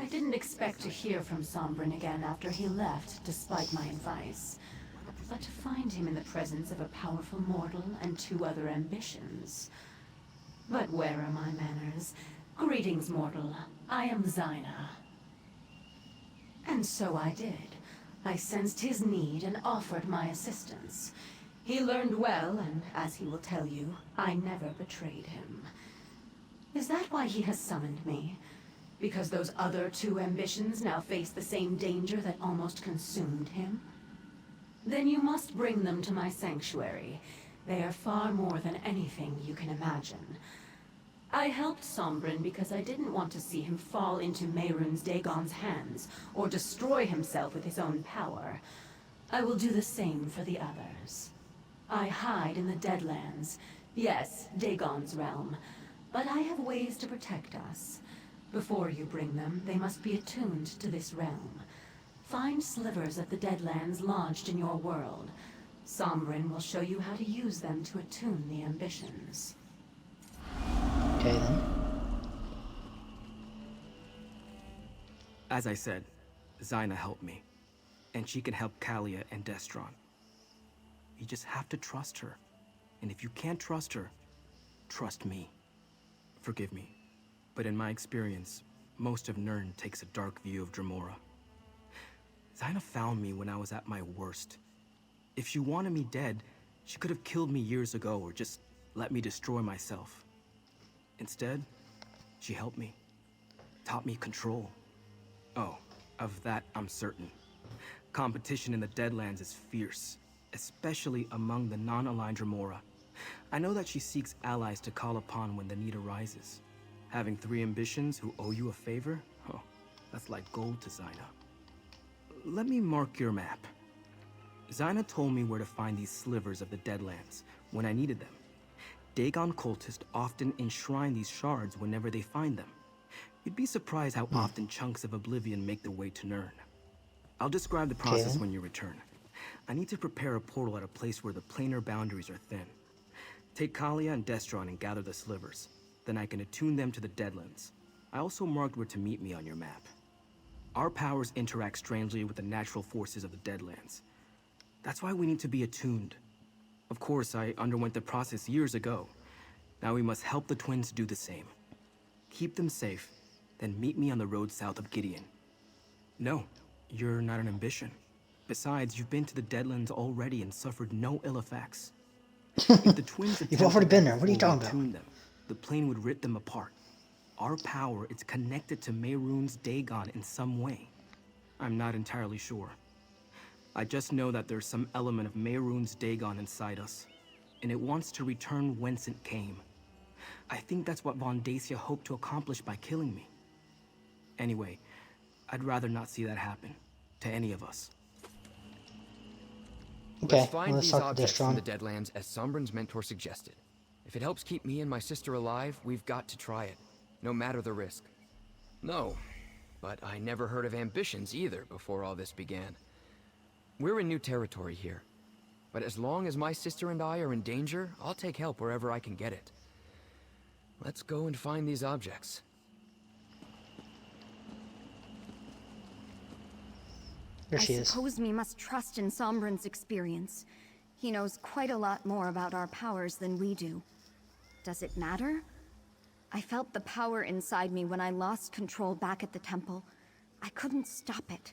I didn't expect to hear from Sombrin again after he left, despite my advice. But to find him in the presence of a powerful mortal and 2 other ambitions. But where are my manners? Greetings, mortal. I am Zaina. And so I did. I sensed his need and offered my assistance. He learned well, and as he will tell you, I never betrayed him. Is that why he has summoned me? Because those other 2 ambitions now face the same danger that almost consumed him? Then you must bring them to my sanctuary. They are far more than anything you can imagine. I helped Sombrin because I didn't want to see him fall into Mehrunes Dagon's hands, or destroy himself with his own power. I will do the same for the others. I hide in the Deadlands. Yes, Dagon's realm. But I have ways to protect us. Before you bring them, they must be attuned to this realm. Find slivers of the Deadlands lodged in your world. Sombrin will show you how to use them to attune the ambitions. Okay then. As I said, Zaina helped me. And she can help Kalia and Destron. You just have to trust her. And if you can't trust her, trust me. Forgive me, but in my experience, most of Nirn takes a dark view of Dremora. Zaina found me when I was at my worst. If she wanted me dead, she could have killed me years ago or just let me destroy myself. Instead, she helped me, taught me control. Oh, of that I'm certain. Competition in the Deadlands is fierce, especially among the non-aligned Dremora. I know that she seeks allies to call upon when the need arises. Having 3 ambitions who owe you a favor? Oh, that's like gold to Zaina. Let me mark your map. Zaina told me where to find these slivers of the Deadlands when I needed them. Dagon cultists often enshrine these shards whenever they find them. You'd be surprised how often chunks of oblivion make their way to Nirn. I'll describe the process when you return. I need to prepare a portal at a place where the planar boundaries are thin. Take Kalia and Destron and gather the slivers. Then I can attune them to the Deadlands. I also marked where to meet me on your map. Our powers interact strangely with the natural forces of the Deadlands. That's why we need to be attuned. Of course, I underwent the process years ago. Now we must help the twins do the same. Keep them safe, then meet me on the road south of Gideon. No, you're not an ambition. Besides, you've been to the Deadlands already and suffered no ill effects. If the twins You've already been there. What are you talking about? Them, the plane would rip them apart. our power is connected to Mehrunes Dagon in some way. I'm not entirely sure. I just know that there's some element of Mehrunes Dagon inside us, and it wants to return whence it came. I think that's what Von Dacia hoped to accomplish by killing me. Anyway, I'd rather not see that happen to any of us. Okay, let's well, find let's these talk to objects from Destron. the Deadlands as Sombrin's mentor suggested. If it helps keep me and my sister alive, we've got to try it, no matter the risk. No, but I never heard of ambitions either before all this began. We're in new territory here, but as long as my sister and I are in danger, I'll take help wherever I can get it. Let's go and find these objects. There she I is. suppose we must trust in Sombrin's experience. He knows quite a lot more about our powers than we do. Does it matter? I felt the power inside me when I lost control back at the temple. I couldn't stop it.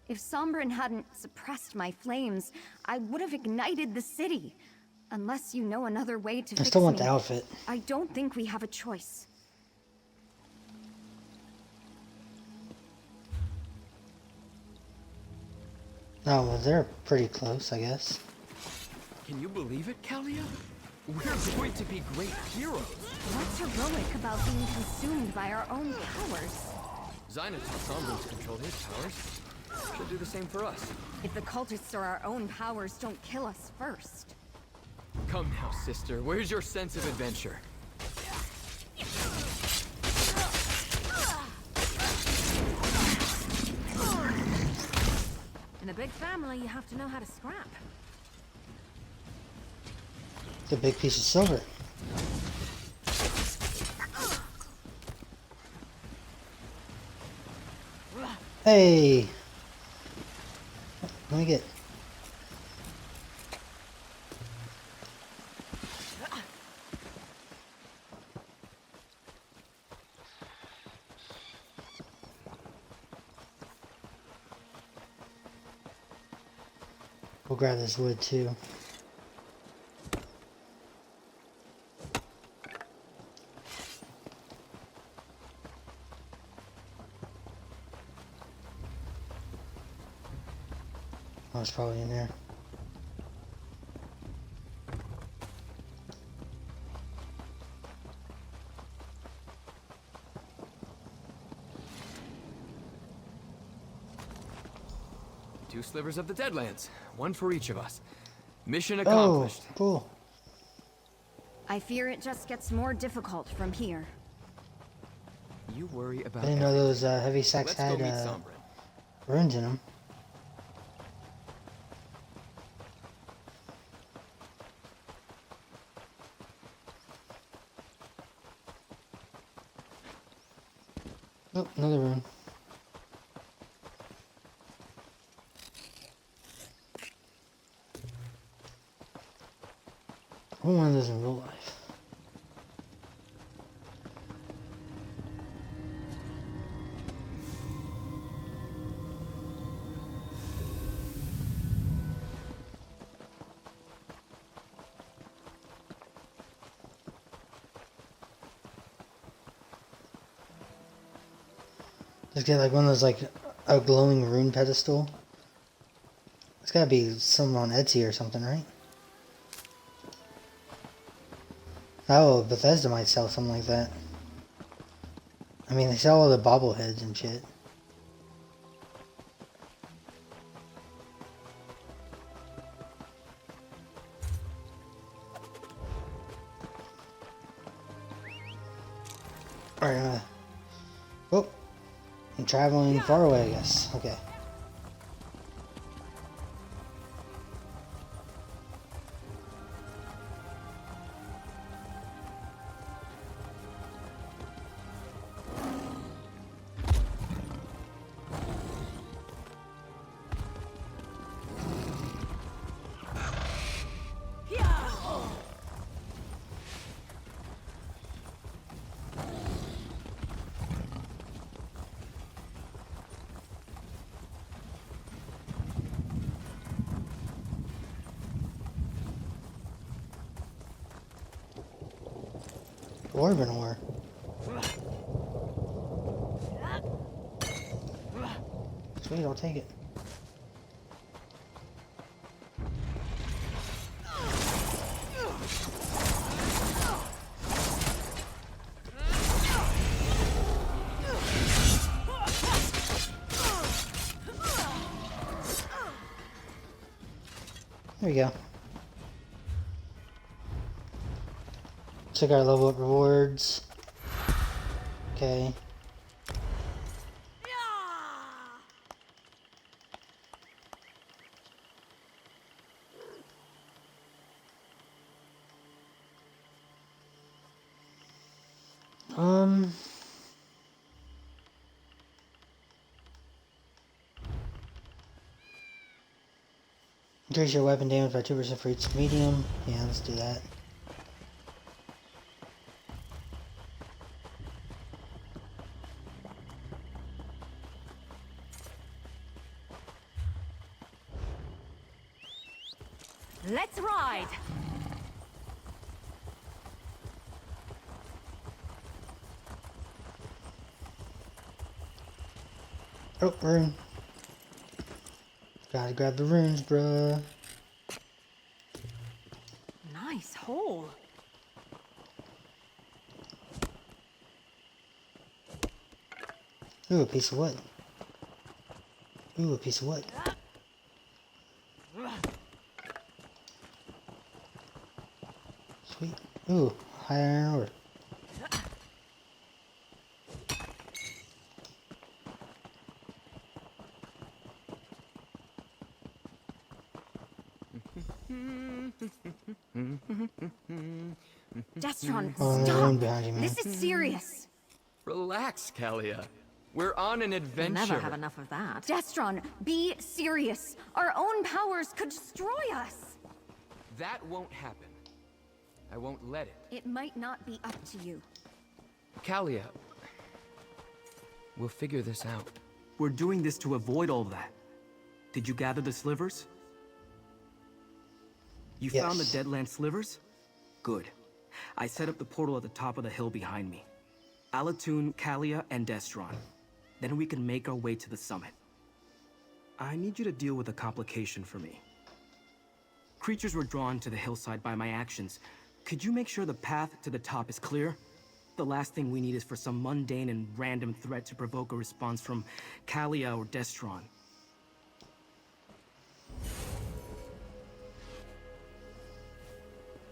If Sombrin hadn't suppressed my flames, I would have ignited the city. Unless you know another way to fix me, I still want the outfit. I don't think we have a choice. Oh, well, they're pretty close, I guess. Can you believe it, Kalia? We're going to be great heroes. What's heroic about being consumed by our own powers? Zynotar Sombrin's controlled his powers. She'll do the same for us. If the cultists or our own powers don't kill us first. Come now, sister. Where's your sense of adventure? In a big family, you have to know how to scrap. It's a big piece of silver. Hey! Let me get... We'll grab this wood too. Oh, it's probably in there. Two slivers of the Deadlands. One for each of us. Mission accomplished. Oh, cool. I fear it just gets more difficult from here. You worry about I didn't know those heavy sacks had runes in them. Oh, another rune. I want one of those in real life. Just get like one of those, like a glowing rune pedestal. It's gotta be something on Etsy or something, right? Oh, Bethesda might sell something like that. I mean, they sell all the bobbleheads and shit. Alright, oh, I'm traveling far away, I guess. Okay. Dwarven ore. Sweet, I'll take it. There we go. Check our level up rewards. Okay. Increase your weapon damage by 2% for each medium. Yeah, let's do that. Let's ride! Oh, rune. Gotta grab the runes, bruh. Nice hole. Ooh, a piece of wood. Ooh, a piece of wood. Sweet. Ooh, high iron ore. Destron, Oh, stop! behind you, man. This is serious. Relax, Kalia. We're on an adventure. We'll never have enough of that. Destron, be serious. Our own powers could destroy us. That won't happen. I won't let it. It might not be up to you. Kalia, we'll figure this out. We're doing this to avoid all that. Did you gather the slivers? You found the Deadland slivers? Good. I set up the portal at the top of the hill behind me. Alatun, Kalia, and Destron. Then we can make our way to the summit. I need you to deal with a complication for me. Creatures were drawn to the hillside by my actions. Could you make sure the path to the top is clear? The last thing we need is for some mundane and random threat to provoke a response from Kalia or Destron.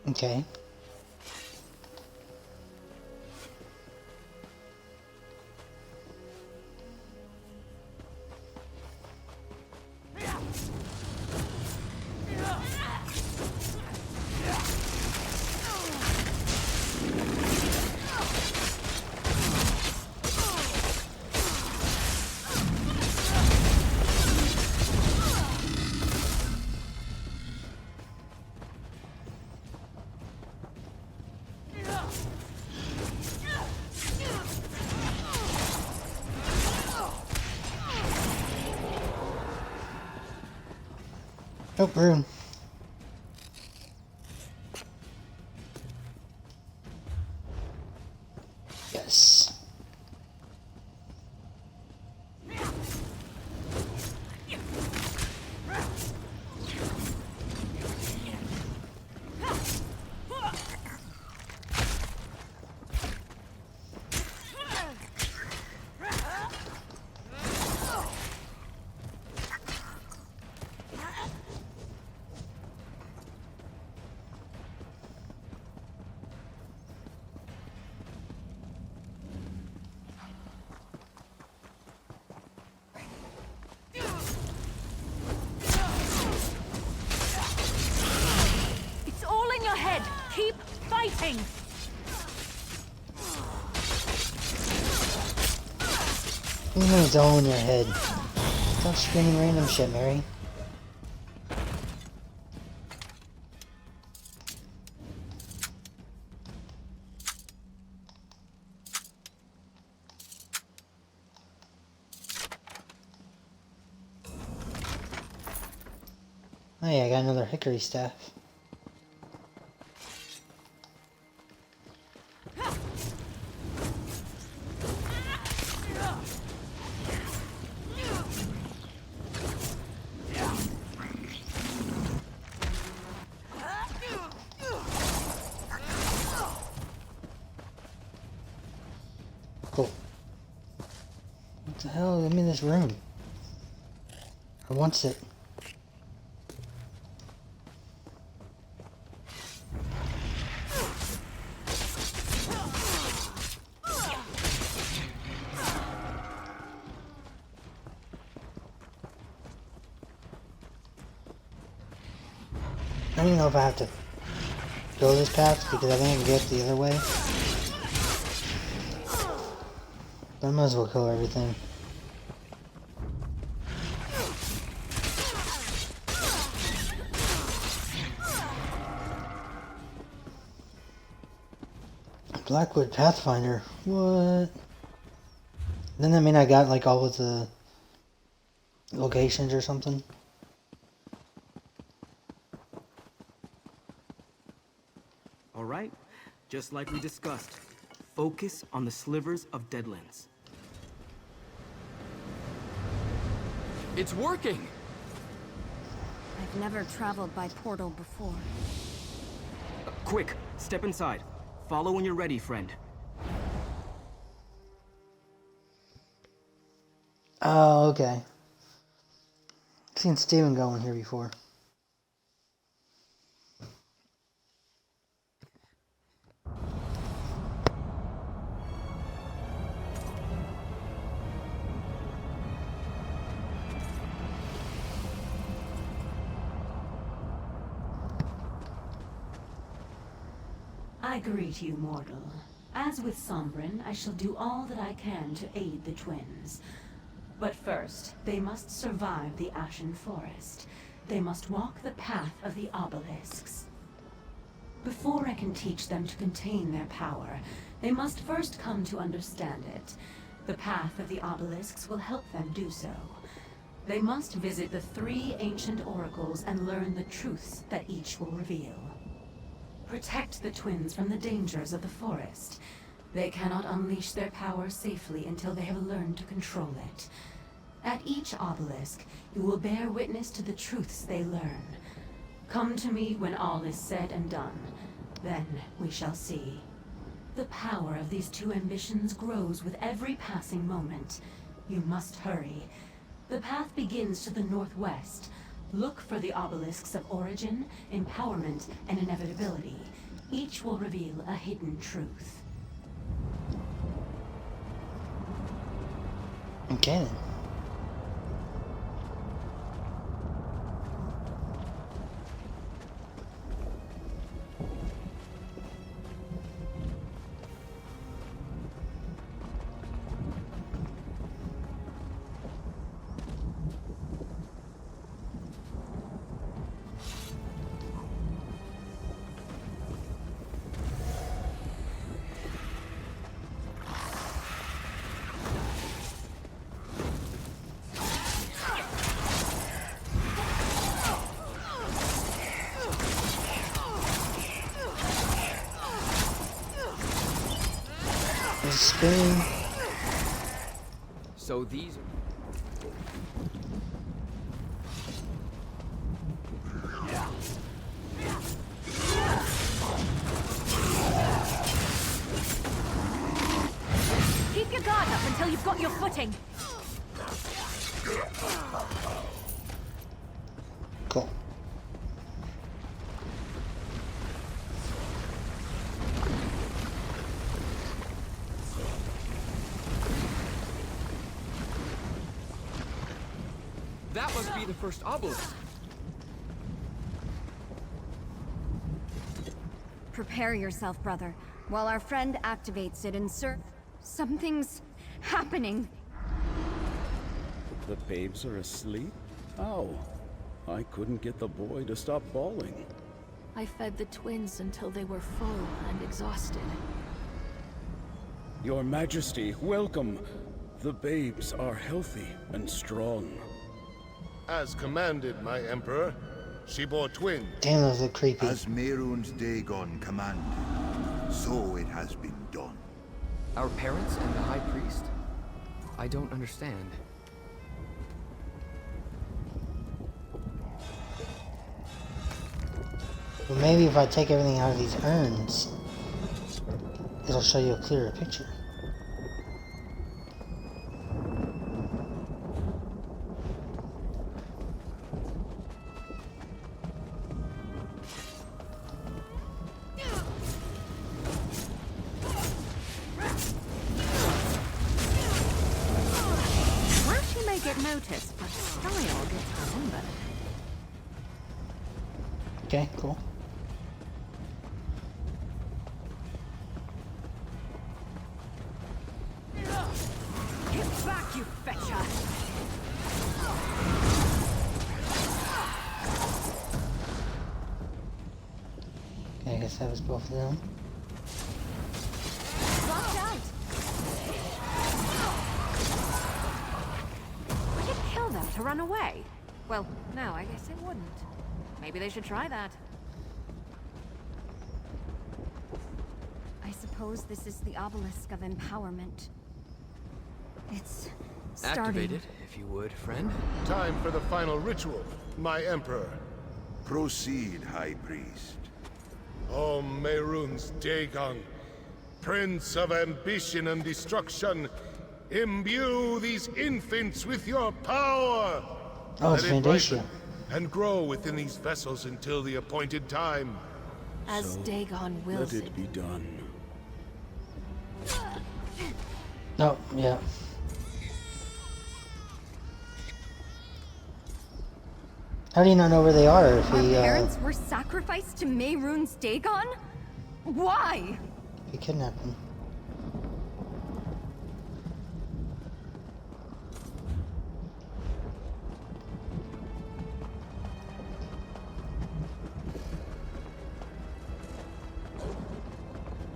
Okay. Oh, rune. Yes. Keep fighting! You know it's all in your head. Stop screaming random shit, Mary. Oh yeah, I got another hickory staff. Cool. What the hell? Let me in this room. I want it. I don't even know if I have to go this path because I think I can get the other way. But I might as well kill everything. Blackwood Pathfinder. What? Doesn't that mean I got like all of the locations or something? All right, just like we discussed, focus on the slivers of Deadlands. It's working! I've never traveled by portal before. Quick, step inside. Follow when you're ready, friend. Oh, okay. I've seen Steven go in here before. I greet you, mortal. As with Sombrin, I shall do all that I can to aid the twins. But first, they must survive the Ashen Forest. They must walk the path of the obelisks. Before I can teach them to contain their power, they must first come to understand it. The path of the obelisks will help them do so. They must visit the 3 ancient oracles and learn the truths that each will reveal. Protect the twins from the dangers of the forest. They cannot unleash their power safely until they have learned to control it. At each obelisk, you will bear witness to the truths they learn. Come to me when all is said and done. Then we shall see. The power of these 2 ambitions grows with every passing moment. You must hurry. The path begins to the northwest. Look for the obelisks of origin, empowerment, and inevitability. Each will reveal a hidden truth. Okay then. Spin. So these Keep your guard up until you've got your footing. Cool. That must be the first obelisk. Prepare yourself, brother, while our friend activates it and something's happening. The babes are asleep? How? I couldn't get the boy to stop bawling. I fed the twins until they were full and exhausted. Your Majesty, welcome. The babes are healthy and strong. As commanded, my Emperor. She bore twins. Damn, those look creepy. As Mehrunes Dagon commanded, so it has been done. Our parents and the High Priest? I don't understand. Well, maybe if I take everything out of these urns, it'll show you a clearer picture. get noticed, but style gets her own better. Okay, cool. Get back, you fetcher! Okay, I guess that was both of them. Watch out! I could kill them to run away. Well, no, I guess I wouldn't. Maybe they should try that. I suppose this is the obelisk of empowerment. It's starting. Activate it, if you would, friend. Time for the final ritual, my Emperor. Proceed, High Priest. O Mehrunes Dagon, Prince of Ambition and Destruction, imbue these infants with your power! Oh, it's Let it Fantasia. ripen and grow within these vessels until the appointed time. As Dagon wills Let it be done. Oh, yeah. How do you not know where they are if Our he, parents were sacrificed to Mehrunes Dagon? Why? if he kidnapped them?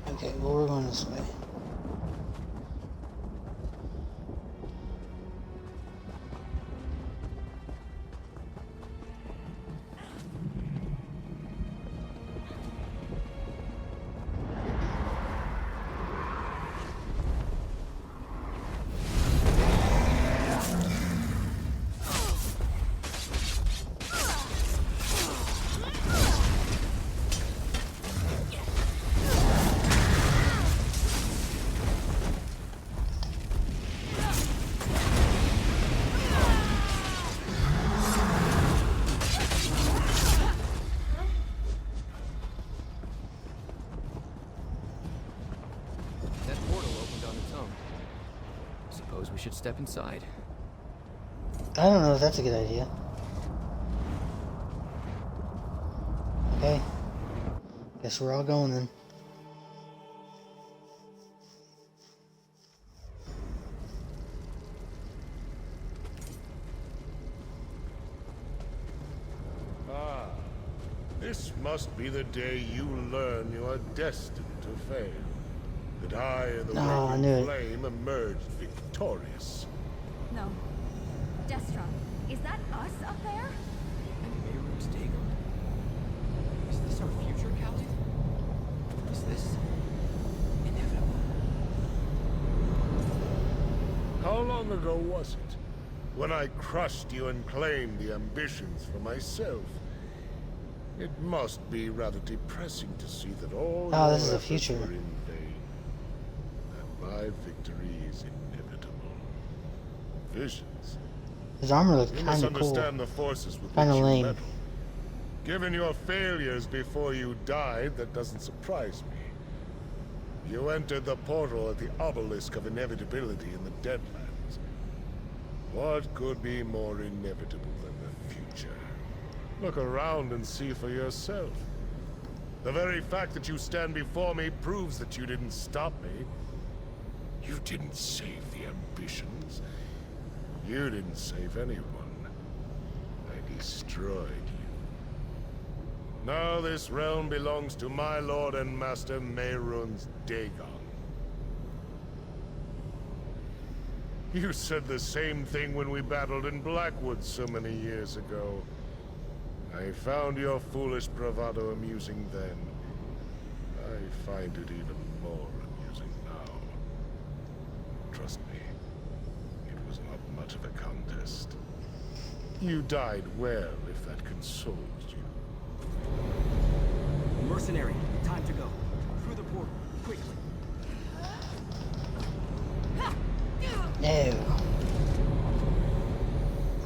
Okay, well, we're going this way. We should step inside. I don't know if that's a good idea. Okay. Guess we're all going then. Ah, this must be the day you learn you are destined to fail. That I and the I knew Waking it. Flame emerged victorious. No. Destra, is that us up there? Mehrunes Dagon. Is this our future, Khajit? Is this inevitable? How long ago was it? When I crushed you and claimed the ambitions for myself. It must be rather depressing to see that all Oh, this your is the efforts future. were in vain. That my victory is inevitable. Visions. His armor looks You must kind of cool. understand the forces with Kind which of you lame. meddle. Given your failures before you died, that doesn't surprise me. You entered the portal at the obelisk of inevitability in the Deadlands. What could be more inevitable than the future? Look around and see for yourself. The very fact that you stand before me proves that you didn't stop me. You didn't save the ambitions. You didn't save anyone. I destroyed you. Now this realm belongs to my lord and master Mehrunes Dagon. You said the same thing when we battled in Blackwood so many years ago. I found your foolish bravado amusing then. I find it even more amusing now. Trust me, it was not much of a contest. You died well, if that consoles you. Mercenary, time to go. Through the portal, quickly. No.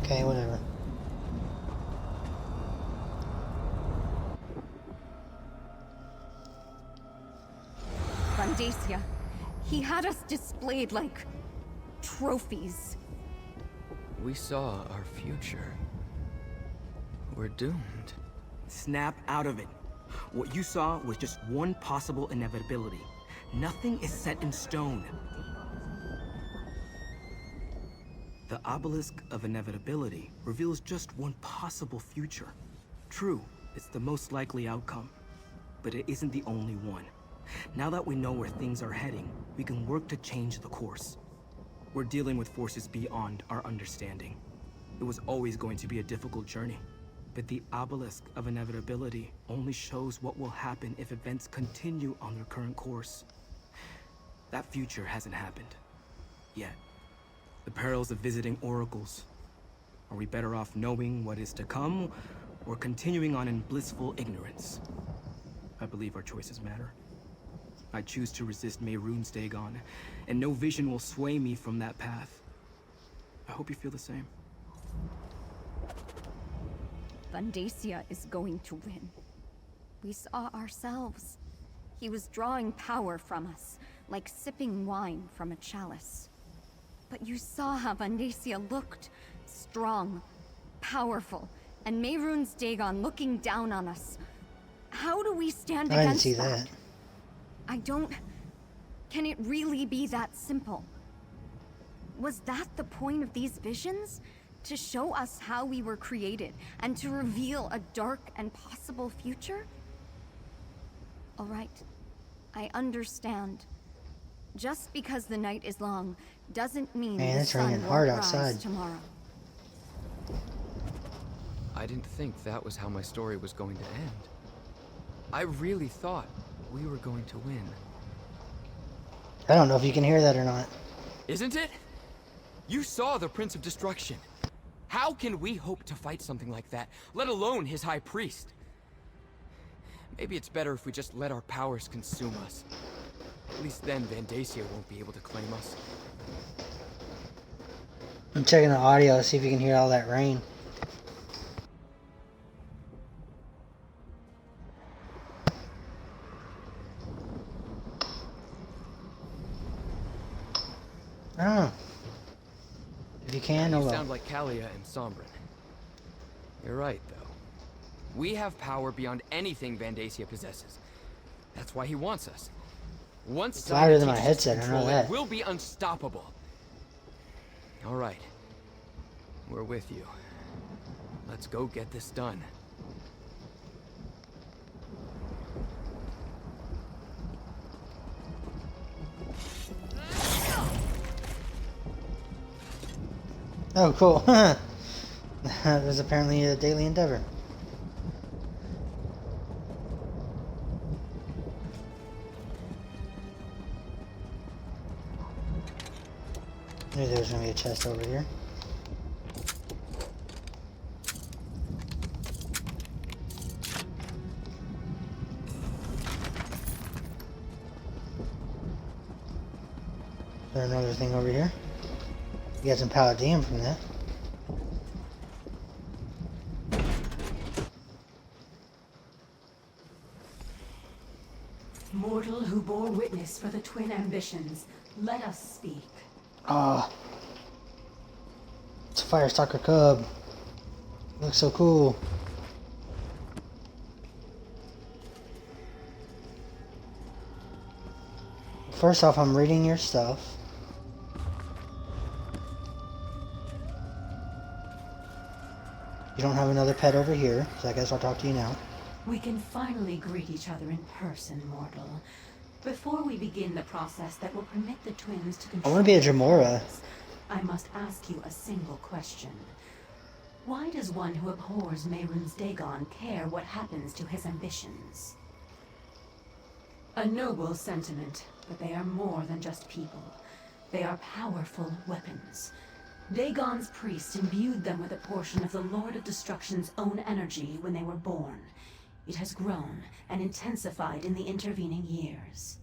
Okay, whatever. Vandacia. He had us displayed like trophies. We saw our future. We're doomed. Snap out of it. What you saw was just one possible inevitability. Nothing is set in stone. The obelisk of inevitability reveals just one possible future. True, it's the most likely outcome, but it isn't the only one. Now that we know where things are heading, we can work to change the course. We're dealing with forces beyond our understanding. It was always going to be a difficult journey, but the obelisk of inevitability only shows what will happen if events continue on their current course. That future hasn't happened yet. The perils of visiting oracles. Are we better off knowing what is to come, or continuing on in blissful ignorance? I believe our choices matter. I choose to resist Mehrunes Dagon, and no vision will sway me from that path. I hope you feel the same. Vandacia is going to win. We saw ourselves. He was drawing power from us, like sipping wine from a chalice. But you saw how Vandacia looked. Strong, powerful, and Mehrunes Dagon looking down on us. How do we stand against that? I didn't see that. I don't... Can it really be that simple? Was that the point of these visions? To show us how we were created, and to reveal a dark and possible future? All right, I understand. Just because the night is long doesn't mean the sun won't rise tomorrow. I didn't think that was how my story was going to end. I really thought we were going to win. I don't know if you can hear that or not. Isn't it? You saw the Prince of Destruction. How can we hope to fight something like that, let alone his High Priest? Maybe it's better if we just let our powers consume us. At least then Vandacia won't be able to claim us. I'm checking the audio to see if you can hear all that rain. I don't know. If you can, you sound like Kalia and Sombrin. You're right, though. We have power beyond anything Vandacia possesses. That's why he wants us. Once it's louder than my headset, I know that. We'll be unstoppable. All right. We're with you. Let's go get this done. Oh, cool. That was apparently a daily endeavor. Maybe there's gonna be a chest over here. Is there another thing over here? You got some Paladin from that. Mortal who bore witness for the twin ambitions, let us speak. It's a Firestalker Cub. Looks so cool. First off, I'm reading your stuff. You don't have another pet over here, so I guess I'll talk to you now. We can finally greet each other in person, mortal. Before we begin the process that will permit the twins to control... I want to be a Jamora. I must ask you a single question. Why does one who abhors Mehrunes Dagon care what happens to his ambitions? A noble sentiment, but they are more than just people. They are powerful weapons. Dagon's priest imbued them with a portion of the Lord of Destruction's own energy when they were born. It has grown and intensified in the intervening years.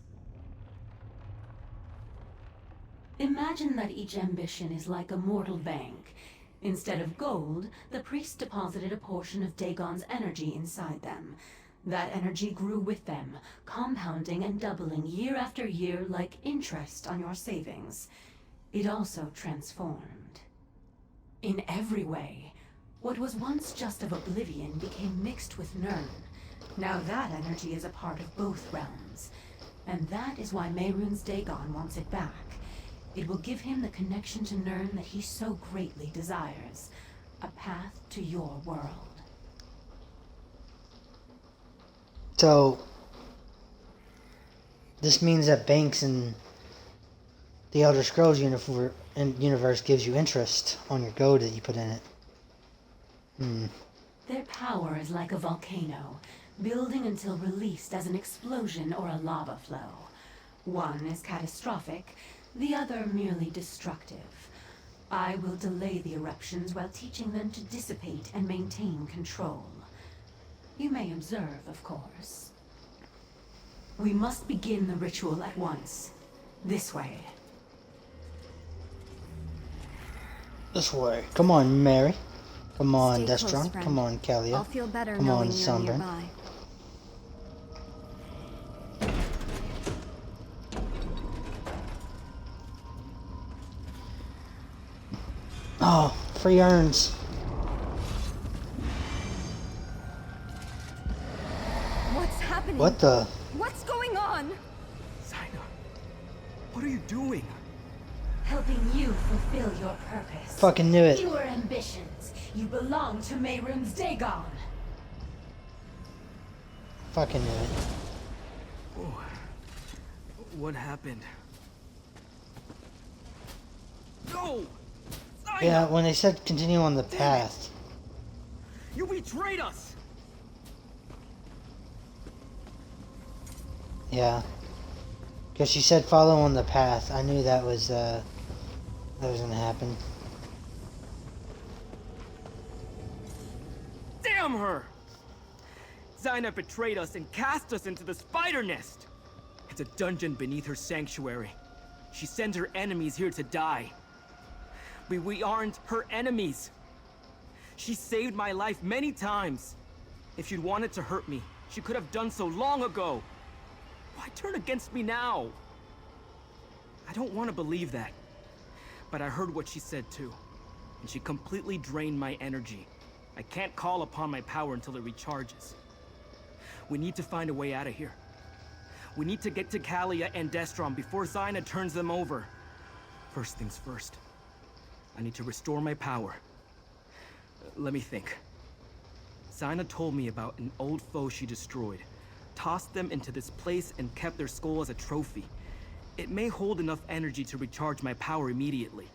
Imagine that each ambition is like a mortal bank. Instead of gold, the priest deposited a portion of Dagon's energy inside them. That energy grew with them, compounding and doubling year after year like interest on your savings. It also transformed. In every way. What was once just of oblivion became mixed with Nirn. Now that energy is a part of both realms. And that is why Mehrunes Dagon wants it back. It will give him the connection to Nirn that he so greatly desires. A path to your world. So, this means that Banks in the Elder Scrolls universe gives you interest on your gold that you put in it. Their power is like a volcano, building until released as an explosion or a lava flow. One is catastrophic, the other merely destructive. I will delay the eruptions while teaching them to dissipate and maintain control. You may observe, of course. We must begin the ritual at once. This way. This way. Come on, Mary. Come on, Stay close, Destron. friend. Come on, Kalia. I'll feel better Come knowing on, you're Sunburn. nearby. Oh, free urns. What's happening? What the? What's going on? Zaina, what are you doing? Helping you fulfill your purpose. Fucking knew it. Your ambitions. You belong to Mehrunes Dagon. Fucking knew it. Oh, what happened? No! Zaina! Yeah, when they said continue on the path. You betrayed us! Yeah. Because she said follow on the path. I knew that was gonna happen. Damn her! Zaina betrayed us and cast us into the spider nest! It's a dungeon beneath her sanctuary. She sends her enemies here to die. We aren't her enemies. She saved my life many times. If she'd wanted to hurt me, she could have done so long ago. Why turn against me now? I don't want to believe that. But I heard what she said too. And she completely drained my energy. I can't call upon my power until it recharges. We need to find a way out of here. We need to get to Kalia and Destron before Zaina turns them over. First things first. I need to restore my power. Let me think. Zaina told me about an old foe she destroyed. Tossed them into this place and kept their skull as a trophy. It may hold enough energy to recharge my power immediately.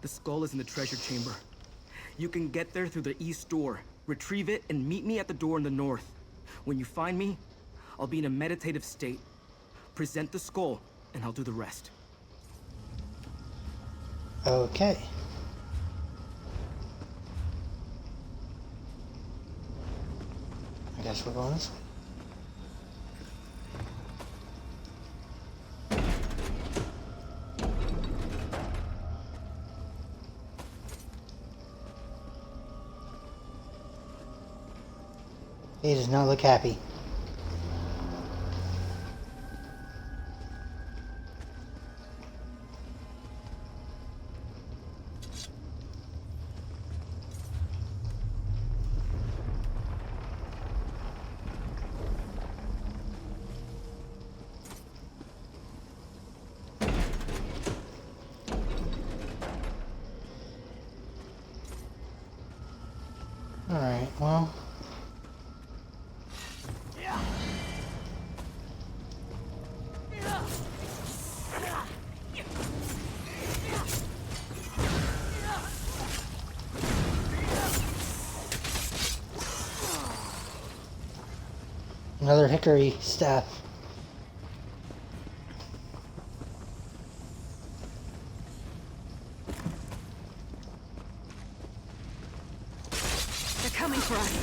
The skull is in the treasure chamber. You can get there through the east door, retrieve it, and meet me at the door in the north. When you find me, I'll be in a meditative state. Present the skull, and I'll do the rest. Okay. I guess we're going this way. He does not look happy. Alright, well. Another hickory staff. They're coming for us.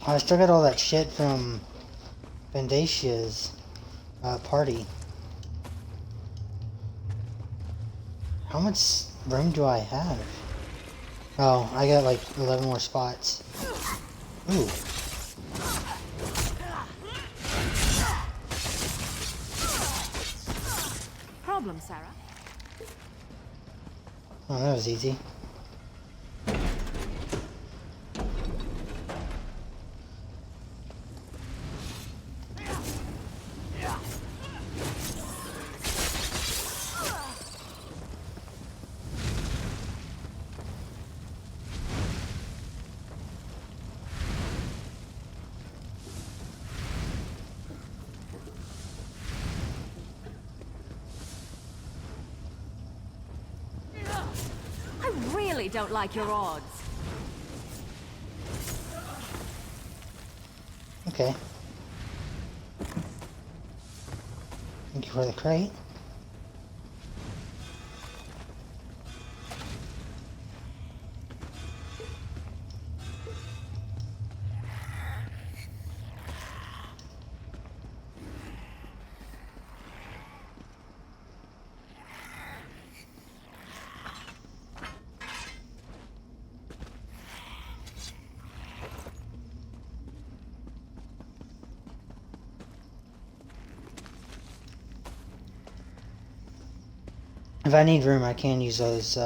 I still got all that shit from Vendasia's party. How much room do I have? Oh, I got like 11 more spots. Ooh. Problem, Sarah? Oh, that was easy. I really don't like your odds. Okay. Thank you for the crate. If I need room, I can use those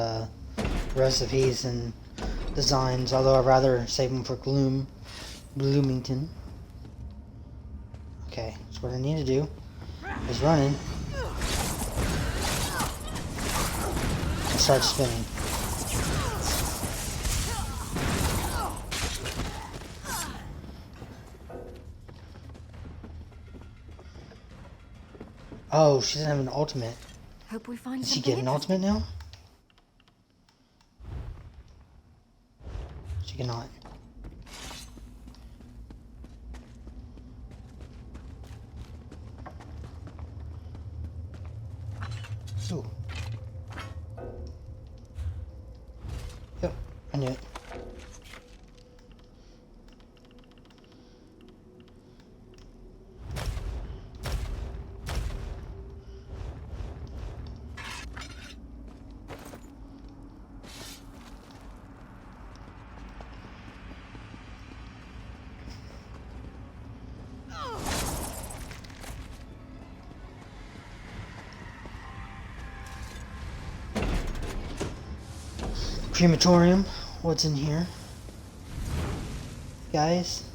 recipes and designs, although I'd rather save them for Bloomington. Okay, so what I need to do is run in and start spinning. Oh, she doesn't have an ultimate. Hope we find Did she get an ultimate now? She cannot. Ooh. Yep, I knew it. Crematorium, what's in here? Guys?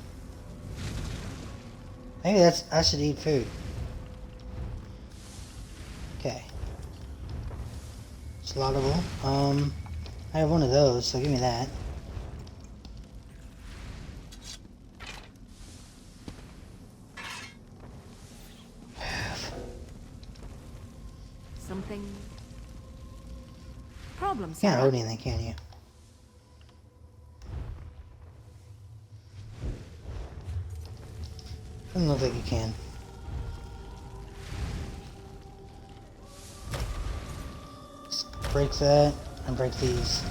Maybe I should eat food. Okay. It's laudable. I have one of those, so give me that. Something... Problem, You can't Sarah? hold anything, can you? Doesn't look like you can. Just break that and break these.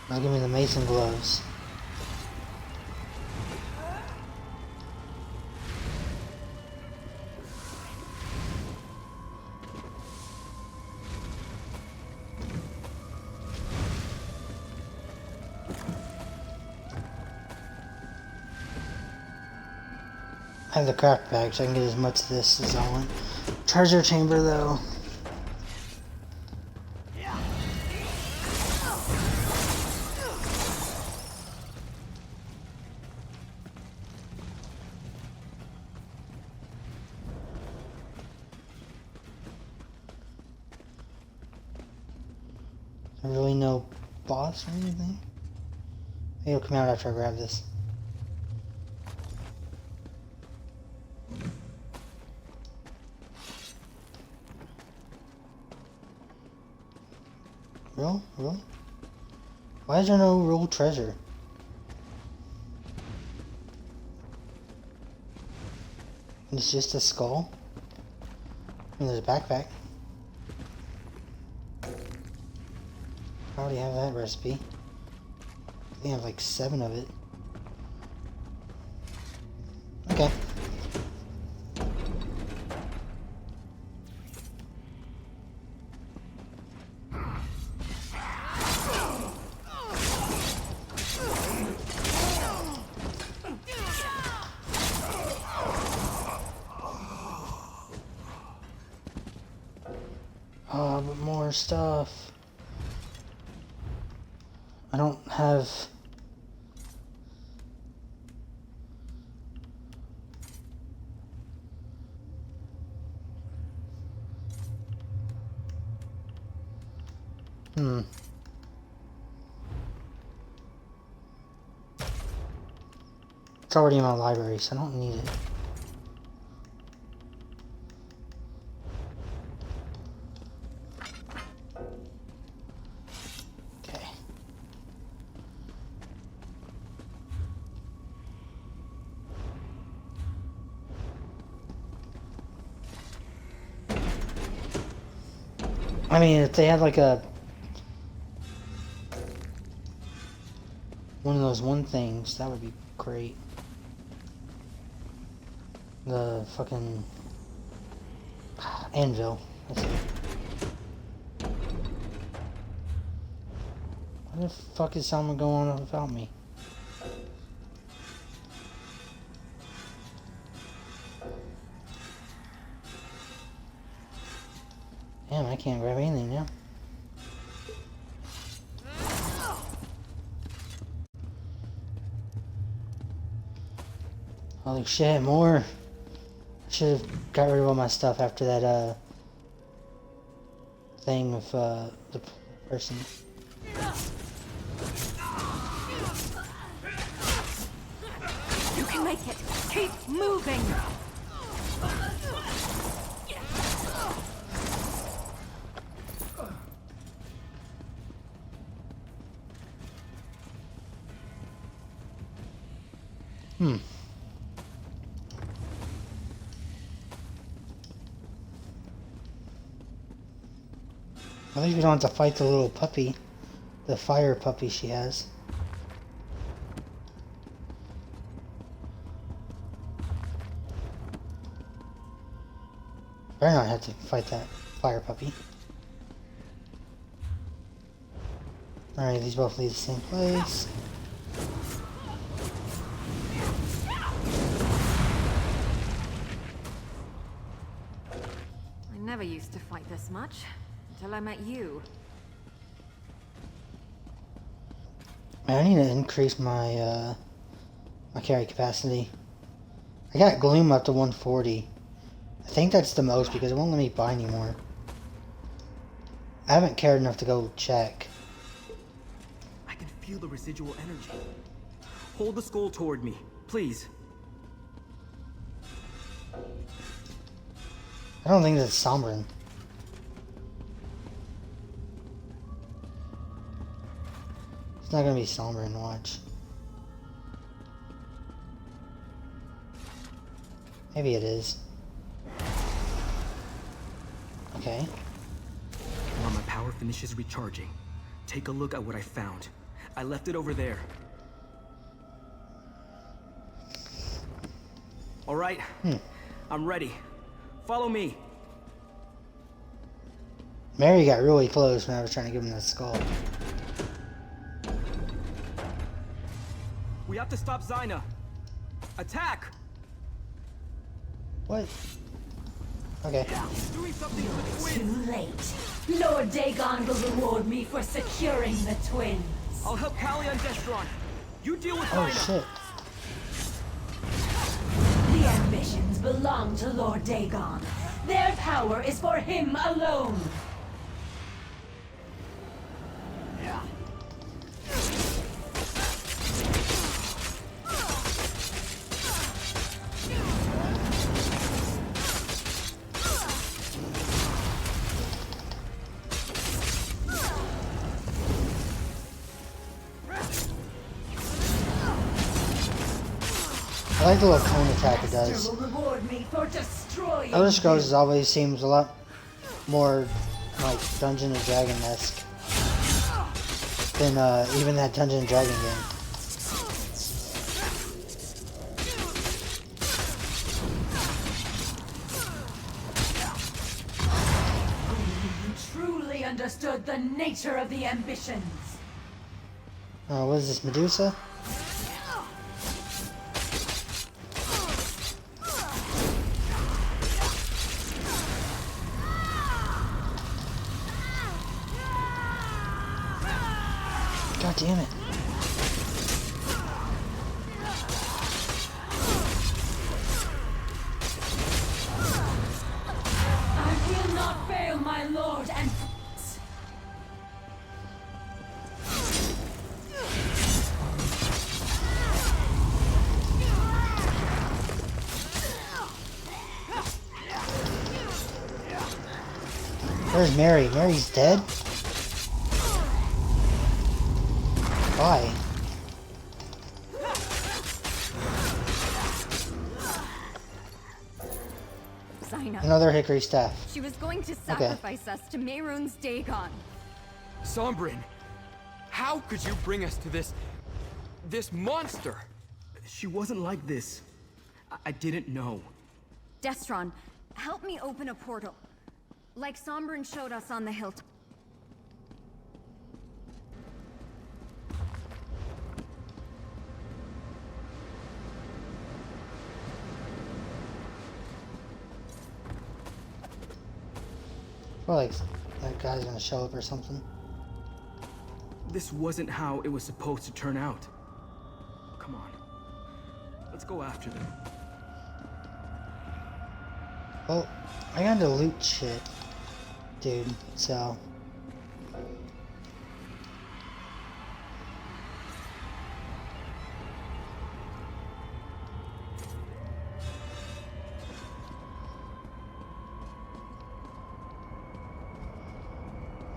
Now give me the mason gloves. I have the craft bag, so I can get as much of this as I want. Treasure chamber, though. There's really no boss or anything. Maybe it'll come out after I grab this. Really? Why is there no real treasure? It's just a skull? And there's a backpack. I already have that recipe. I think I have like 7 of it. Okay. Oh, but more stuff. I don't have... It's already in my library, so I don't need it. Okay. I mean, if they had like a... one of those one things, that would be great. The fucking anvil. That's it. Where the fuck is someone going on without me? Damn, I can't grab anything now. Holy shit, more. I should have got rid of all my stuff after that, thing with, the person. You can make it. Keep moving. At least we don't have to fight the little puppy. The fire puppy she has. Better not have to fight that fire puppy. Alright, these both lead the same place. I never used to fight this much. Until I met you. Man, I need to increase my my carry capacity. I got gloom up to 140. I think that's the most because it won't let me buy anymore. I haven't cared enough to go check. I can feel the residual energy. Hold the skull toward me, please. I don't think that's Sombrin. It's not gonna be Sombrin, watch. Maybe it is. Okay. While my power finishes recharging, take a look at what I found. I left it over there. All right, I'm ready. Follow me. Mary got really close when I was trying to give him that skull. We have to stop Zyna. Attack! What? Okay. Doing something for the twins. Too late. Lord Dagon will reward me for securing the twins. I'll help Callie and Destron. You deal with Oh Zyna. shit. The ambitions belong to Lord Dagon. Their power is for him alone. I like the little cone attack it does. Elder Scrolls always seems a lot more like Dungeon and Dragon-esque than even that Dungeon and Dragon game. You truly understood the nature of the ambitions. What is this, Medusa? damn it. I will not fail my lord and... Where's Mary? Mary's dead? Why? Zaina. Another hickory staff. She was going to sacrifice us to Mehrunes Dagon. Sombrin, how could you bring us to this monster? She wasn't like this. I didn't know. Destron, help me open a portal. Like Sombrin showed us on the hilltop. Well, like, that guy's gonna show up or something. This wasn't how it was supposed to turn out. Come on. Let's go after them. Well, I got to loot shit, dude, so...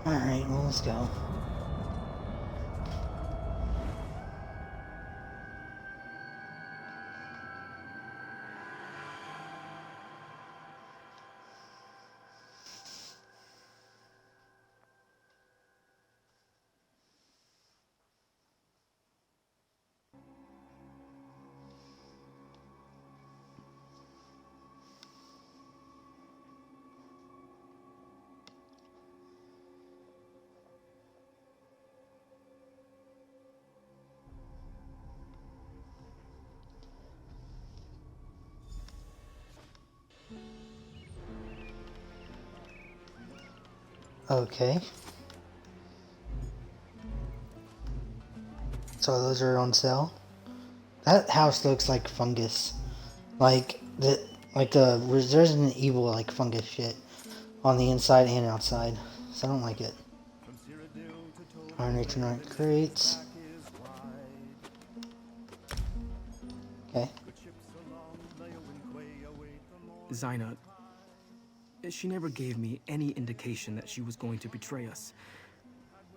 Alright, well, let's go. Okay. So those are on sale. That house looks like fungus. Like the Resident Evil like fungus shit on the inside and outside. So I don't like it. Iron 89 crates. Okay. Zaina, she never gave me any indication that she was going to betray us.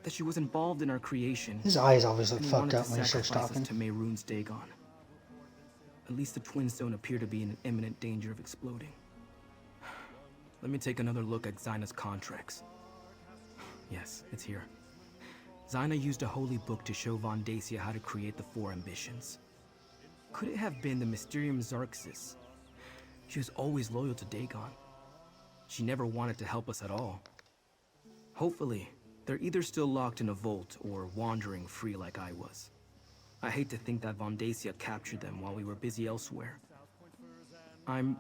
That she was involved in our creation. His eyes always look and fucked wanted up to when he starts sacrifice talking. us to Mehrunes Dagon. At least the twins don't appear to be in imminent danger of exploding. Let me take another look at Zaina's contracts. Yes, it's here. Zaina used a holy book to show Von Dacia how to create the 4 ambitions. Could it have been the Mysterium Xarxis? She was always loyal to Dagon. She never wanted to help us at all. Hopefully, they're either still locked in a vault or wandering free like I was. I hate to think that Von Dacia captured them while we were busy elsewhere. I'm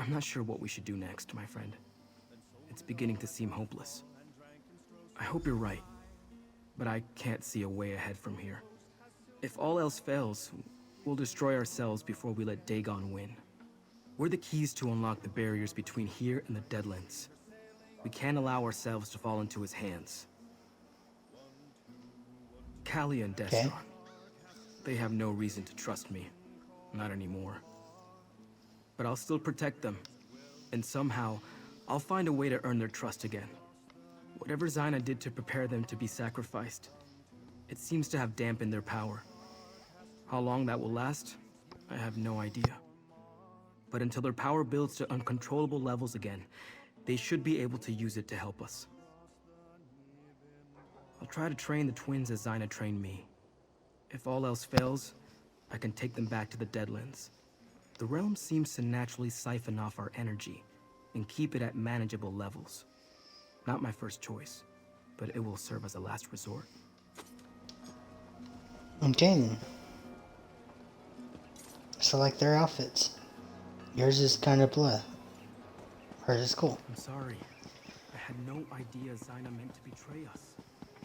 not sure what we should do next, my friend. It's beginning to seem hopeless. I hope you're right, but I can't see a way ahead from here. If all else fails, we'll destroy ourselves before we let Dagon win. We're the keys to unlock the barriers between here and the Deadlands. We can't allow ourselves to fall into his hands. Callie and Destron. They have no reason to trust me. Not anymore. But I'll still protect them. And somehow, I'll find a way to earn their trust again. Whatever Zaina did to prepare them to be sacrificed, it seems to have dampened their power. How long that will last, I have no idea. But until their power builds to uncontrollable levels again, they should be able to use it to help us. I'll try to train the twins as Zaina trained me. If all else fails, I can take them back to the Deadlands. The realm seems to naturally siphon off our energy and keep it at manageable levels. Not my first choice, but it will serve as a last resort. Okay then. Select their outfits. Yours is kind of blah. Hers is cool. I'm sorry. I had no idea Zaina meant to betray us.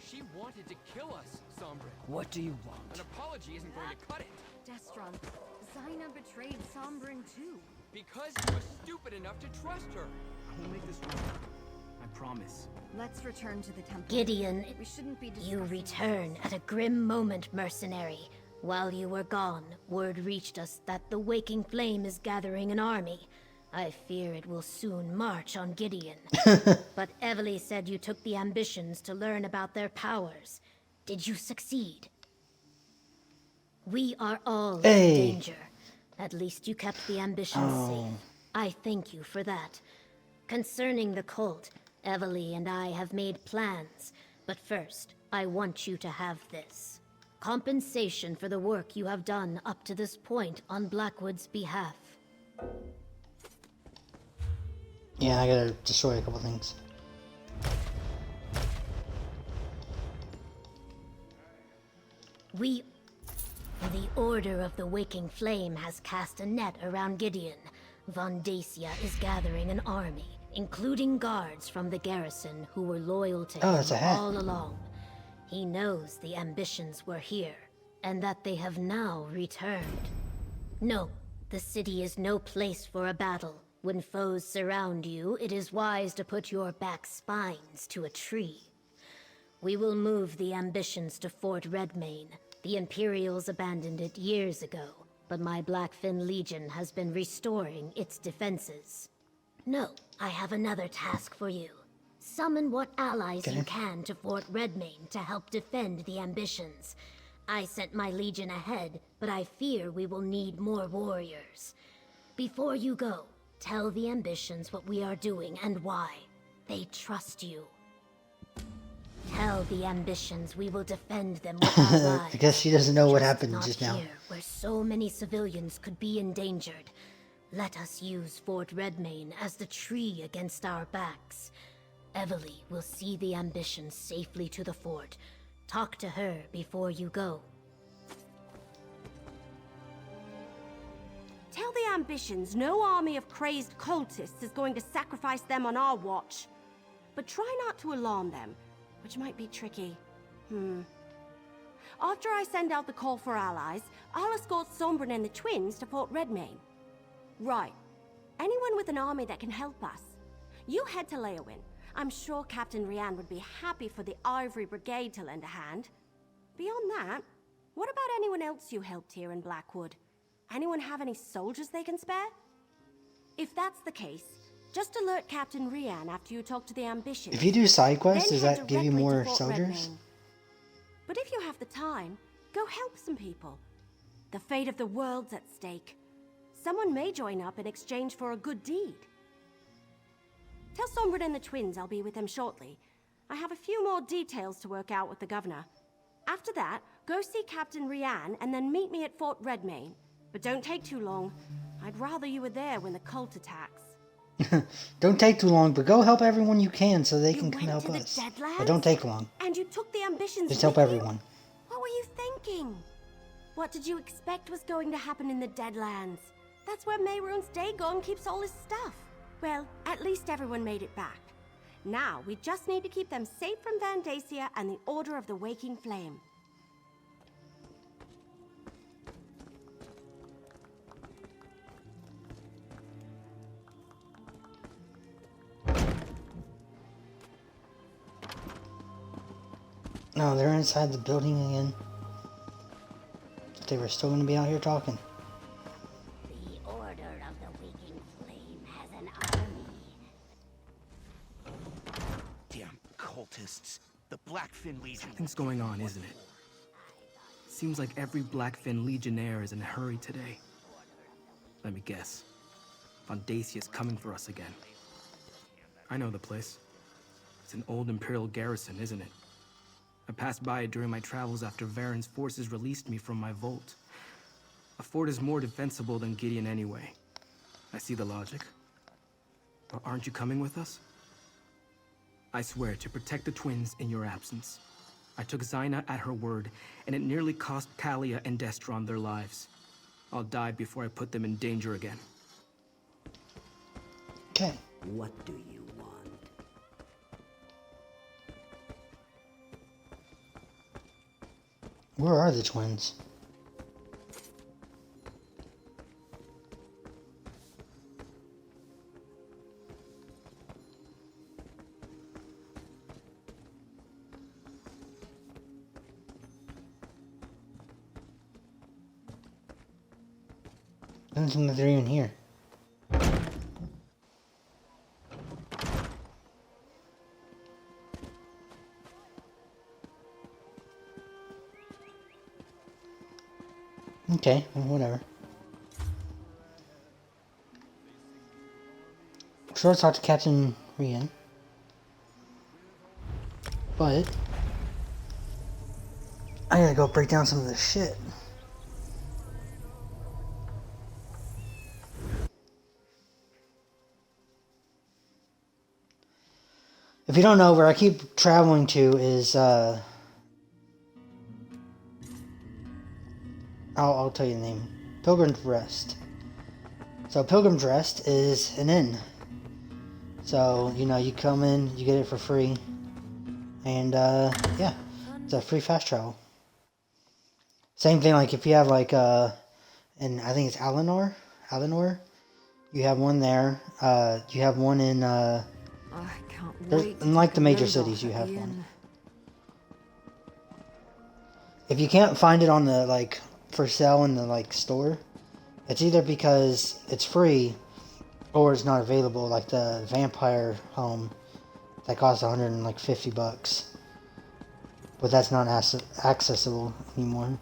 She wanted to kill us, Sombra. What do you want? An apology isn't going to cut it. Destron, Zaina betrayed Sombrin too. Because you were stupid enough to trust her. I will make this work. I promise. Let's return to the temple. Gideon, We shouldn't be you discussing return at a grim moment, mercenary. While you were gone, word reached us that the Waking Flame is gathering an army. I fear it will soon march on Gideon. But Evely said you took the ambitions to learn about their powers. Did you succeed? We are all in danger. At least you kept the ambitions safe. I thank you for that. Concerning the cult, Evely and I have made plans. But first, I want you to have this. Compensation for the work you have done up to this point on Blackwood's behalf. Yeah, I gotta destroy a couple things. The Order of the Waking Flame has cast a net around Gideon. Von Dacia is gathering an army, including guards from the garrison who were loyal to him all along. He knows the ambitions were here, and that they have now returned. No, the city is no place for a battle. When foes surround you, it is wise to put your back spines to a tree. We will move the ambitions to Fort Redmane. The Imperials abandoned it years ago, but my Blackfin Legion has been restoring its defenses. No, I have another task for you. Summon what allies you can to Fort Redmane to help defend the ambitions. I sent my legion ahead, but I fear we will need more warriors. Before you go, tell the ambitions what we are doing and why. They trust you. Tell the ambitions we will defend them with our lives. Because she doesn't know what happened Not just now. here, where so many civilians could be endangered. Let us use Fort Redmane as the tree against our backs. Evely will see the ambitions safely to the fort. Talk to her before you go. Tell the ambitions no army of crazed cultists is going to sacrifice them on our watch. But try not to alarm them, which might be tricky. After I send out the call for allies, I'll escort Sombrin and the twins to Fort Redmane. Right. Anyone with an army that can help us. You head to Leowin. I'm sure Captain Rian would be happy for the Ivory Brigade to lend a hand. Beyond that, what about anyone else you helped here in Blackwood? Anyone have any soldiers they can spare? If that's the case, just alert Captain Rian after you talk to the ambitions. If you do side quests, does Then that give you head more directly to Fort soldiers? Redmane. But if you have the time, go help some people. The fate of the world's at stake. Someone may join up in exchange for a good deed. Tell Sombrin and the twins I'll be with them shortly. I have a few more details to work out with the governor. After that, go see Captain Rian and then meet me at Fort Redmane. But don't take too long. I'd rather you were there when the cult attacks. Don't take too long, but go help everyone you can so they can come help to the us. Deadlands? But don't take long. And you took the ambitions Just help with you? everyone. What were you thinking? What did you expect was going to happen in the Deadlands? That's where Mehrunes Dagon keeps all his stuff. Well, at least everyone made it back. Now, we just need to keep them safe from Van Dacia and the Order of the Waking Flame. No, they're inside the building again. They were still going to be out here talking. The Order of the Waking Flame has an army. Damn cultists. The Blackfin Legion. Something's going on, isn't it? Seems like every Blackfin Legionnaire is in a hurry today. Let me guess. Von Dacia's coming for us again. I know the place. It's an old Imperial garrison, isn't it? I passed by it during my travels after Varen's forces released me from my vault. A fort is more defensible than Gideon anyway. I see the logic. But aren't you coming with us? I swear to protect the twins in your absence. I took Zaina at her word, and it nearly cost Kalia and Destron their lives. I'll die before I put them in danger again. Okay. What do you want? Where are the twins? Doesn't seem like they're even here. Okay, well, whatever. Sure, let's talk to Captain Rian. But I gotta go break down some of this shit. If you don't know, where I keep traveling to is I'll tell you the name. Pilgrim's Rest. So Pilgrim's Rest is an inn. So, you know, you come in, you get it for free. And, yeah. It's a free fast travel. Same thing, like, if you have, like, and I think it's Alinor? You have one there. You have one in, I can't wait. in, like, the major cities, you have one. If you can't find it on the, like, for sale in the, like, store, it's either because it's free or it's not available, like the vampire home that costs $150, but that's not accessible anymore.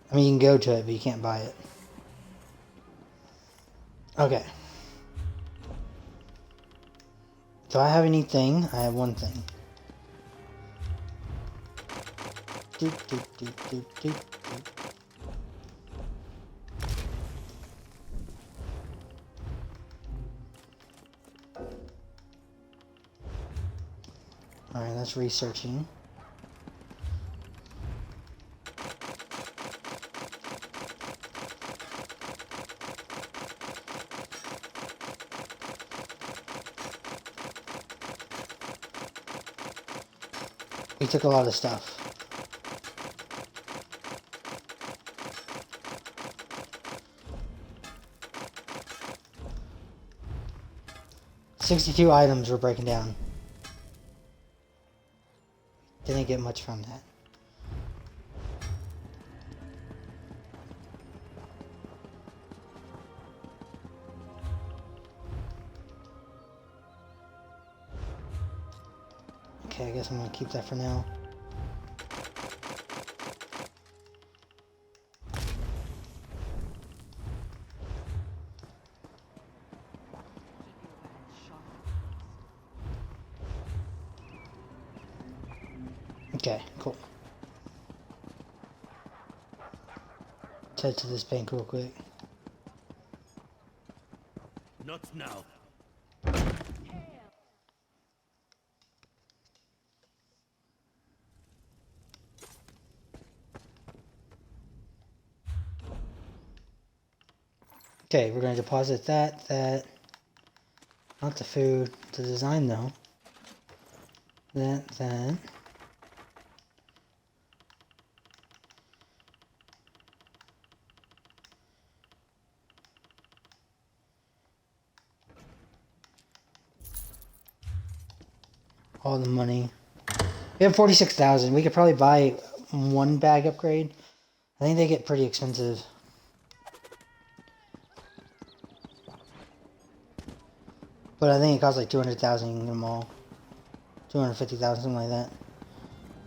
I mean, you can go to it, but you can't buy it. Okay. Do I have anything? I have one thing. Alright, that's researching. We took a lot of stuff. $62 items we're breaking down. Didn't get much from that. Okay, I guess I'm gonna keep that for now. Okay, cool. Let's head to this bank real quick. Not now. Okay, we're going to deposit that. Not the food, the design though. That. All the money. We have 46,000. We could probably buy one bag upgrade. I think they get pretty expensive. But I think it costs like 200,000. You can get them all. 250,000, something like that.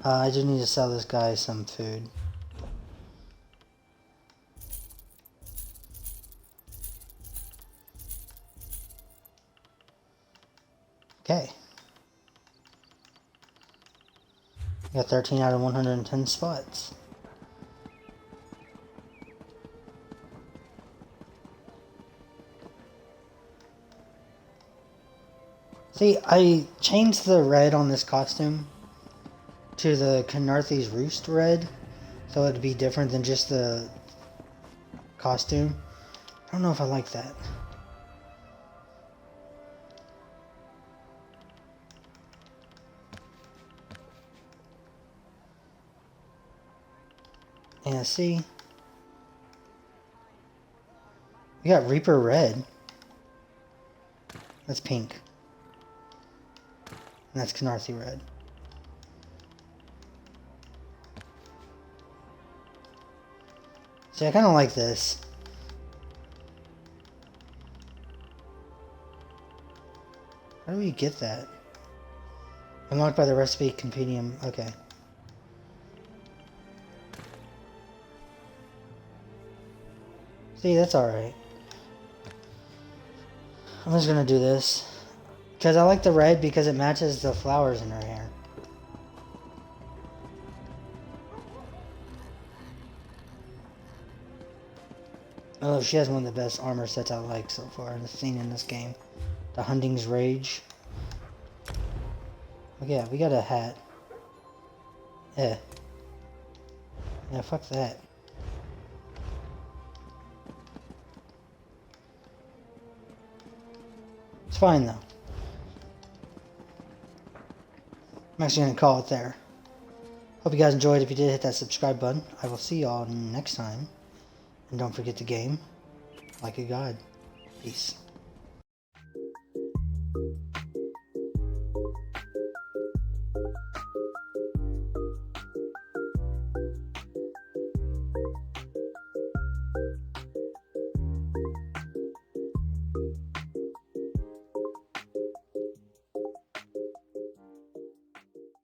I just need to sell this guy some food. Okay. Got 13 out of 110 spots. See, I changed the red on this costume to the Canarthy's Roost red, so it'd be different than just the costume. I don't know if I like that. Yeah, see? We got Reaper Red. That's pink. And that's Canarthi Red. See, I kind of like this. How do we get that? Unlocked by the recipe compendium. Okay. See, that's alright. I'm just gonna do this. Because I like the red because it matches the flowers in her hair. Oh, she has one of the best armor sets I like so far in the scene in this game. The Hunting's Rage. Oh yeah, we got a hat. Yeah. Yeah, fuck that. It's fine though. I'm actually going to call it there. Hope you guys enjoyed. If you did, hit that subscribe button. I will see y'all next time. And don't forget to game like a god. Peace.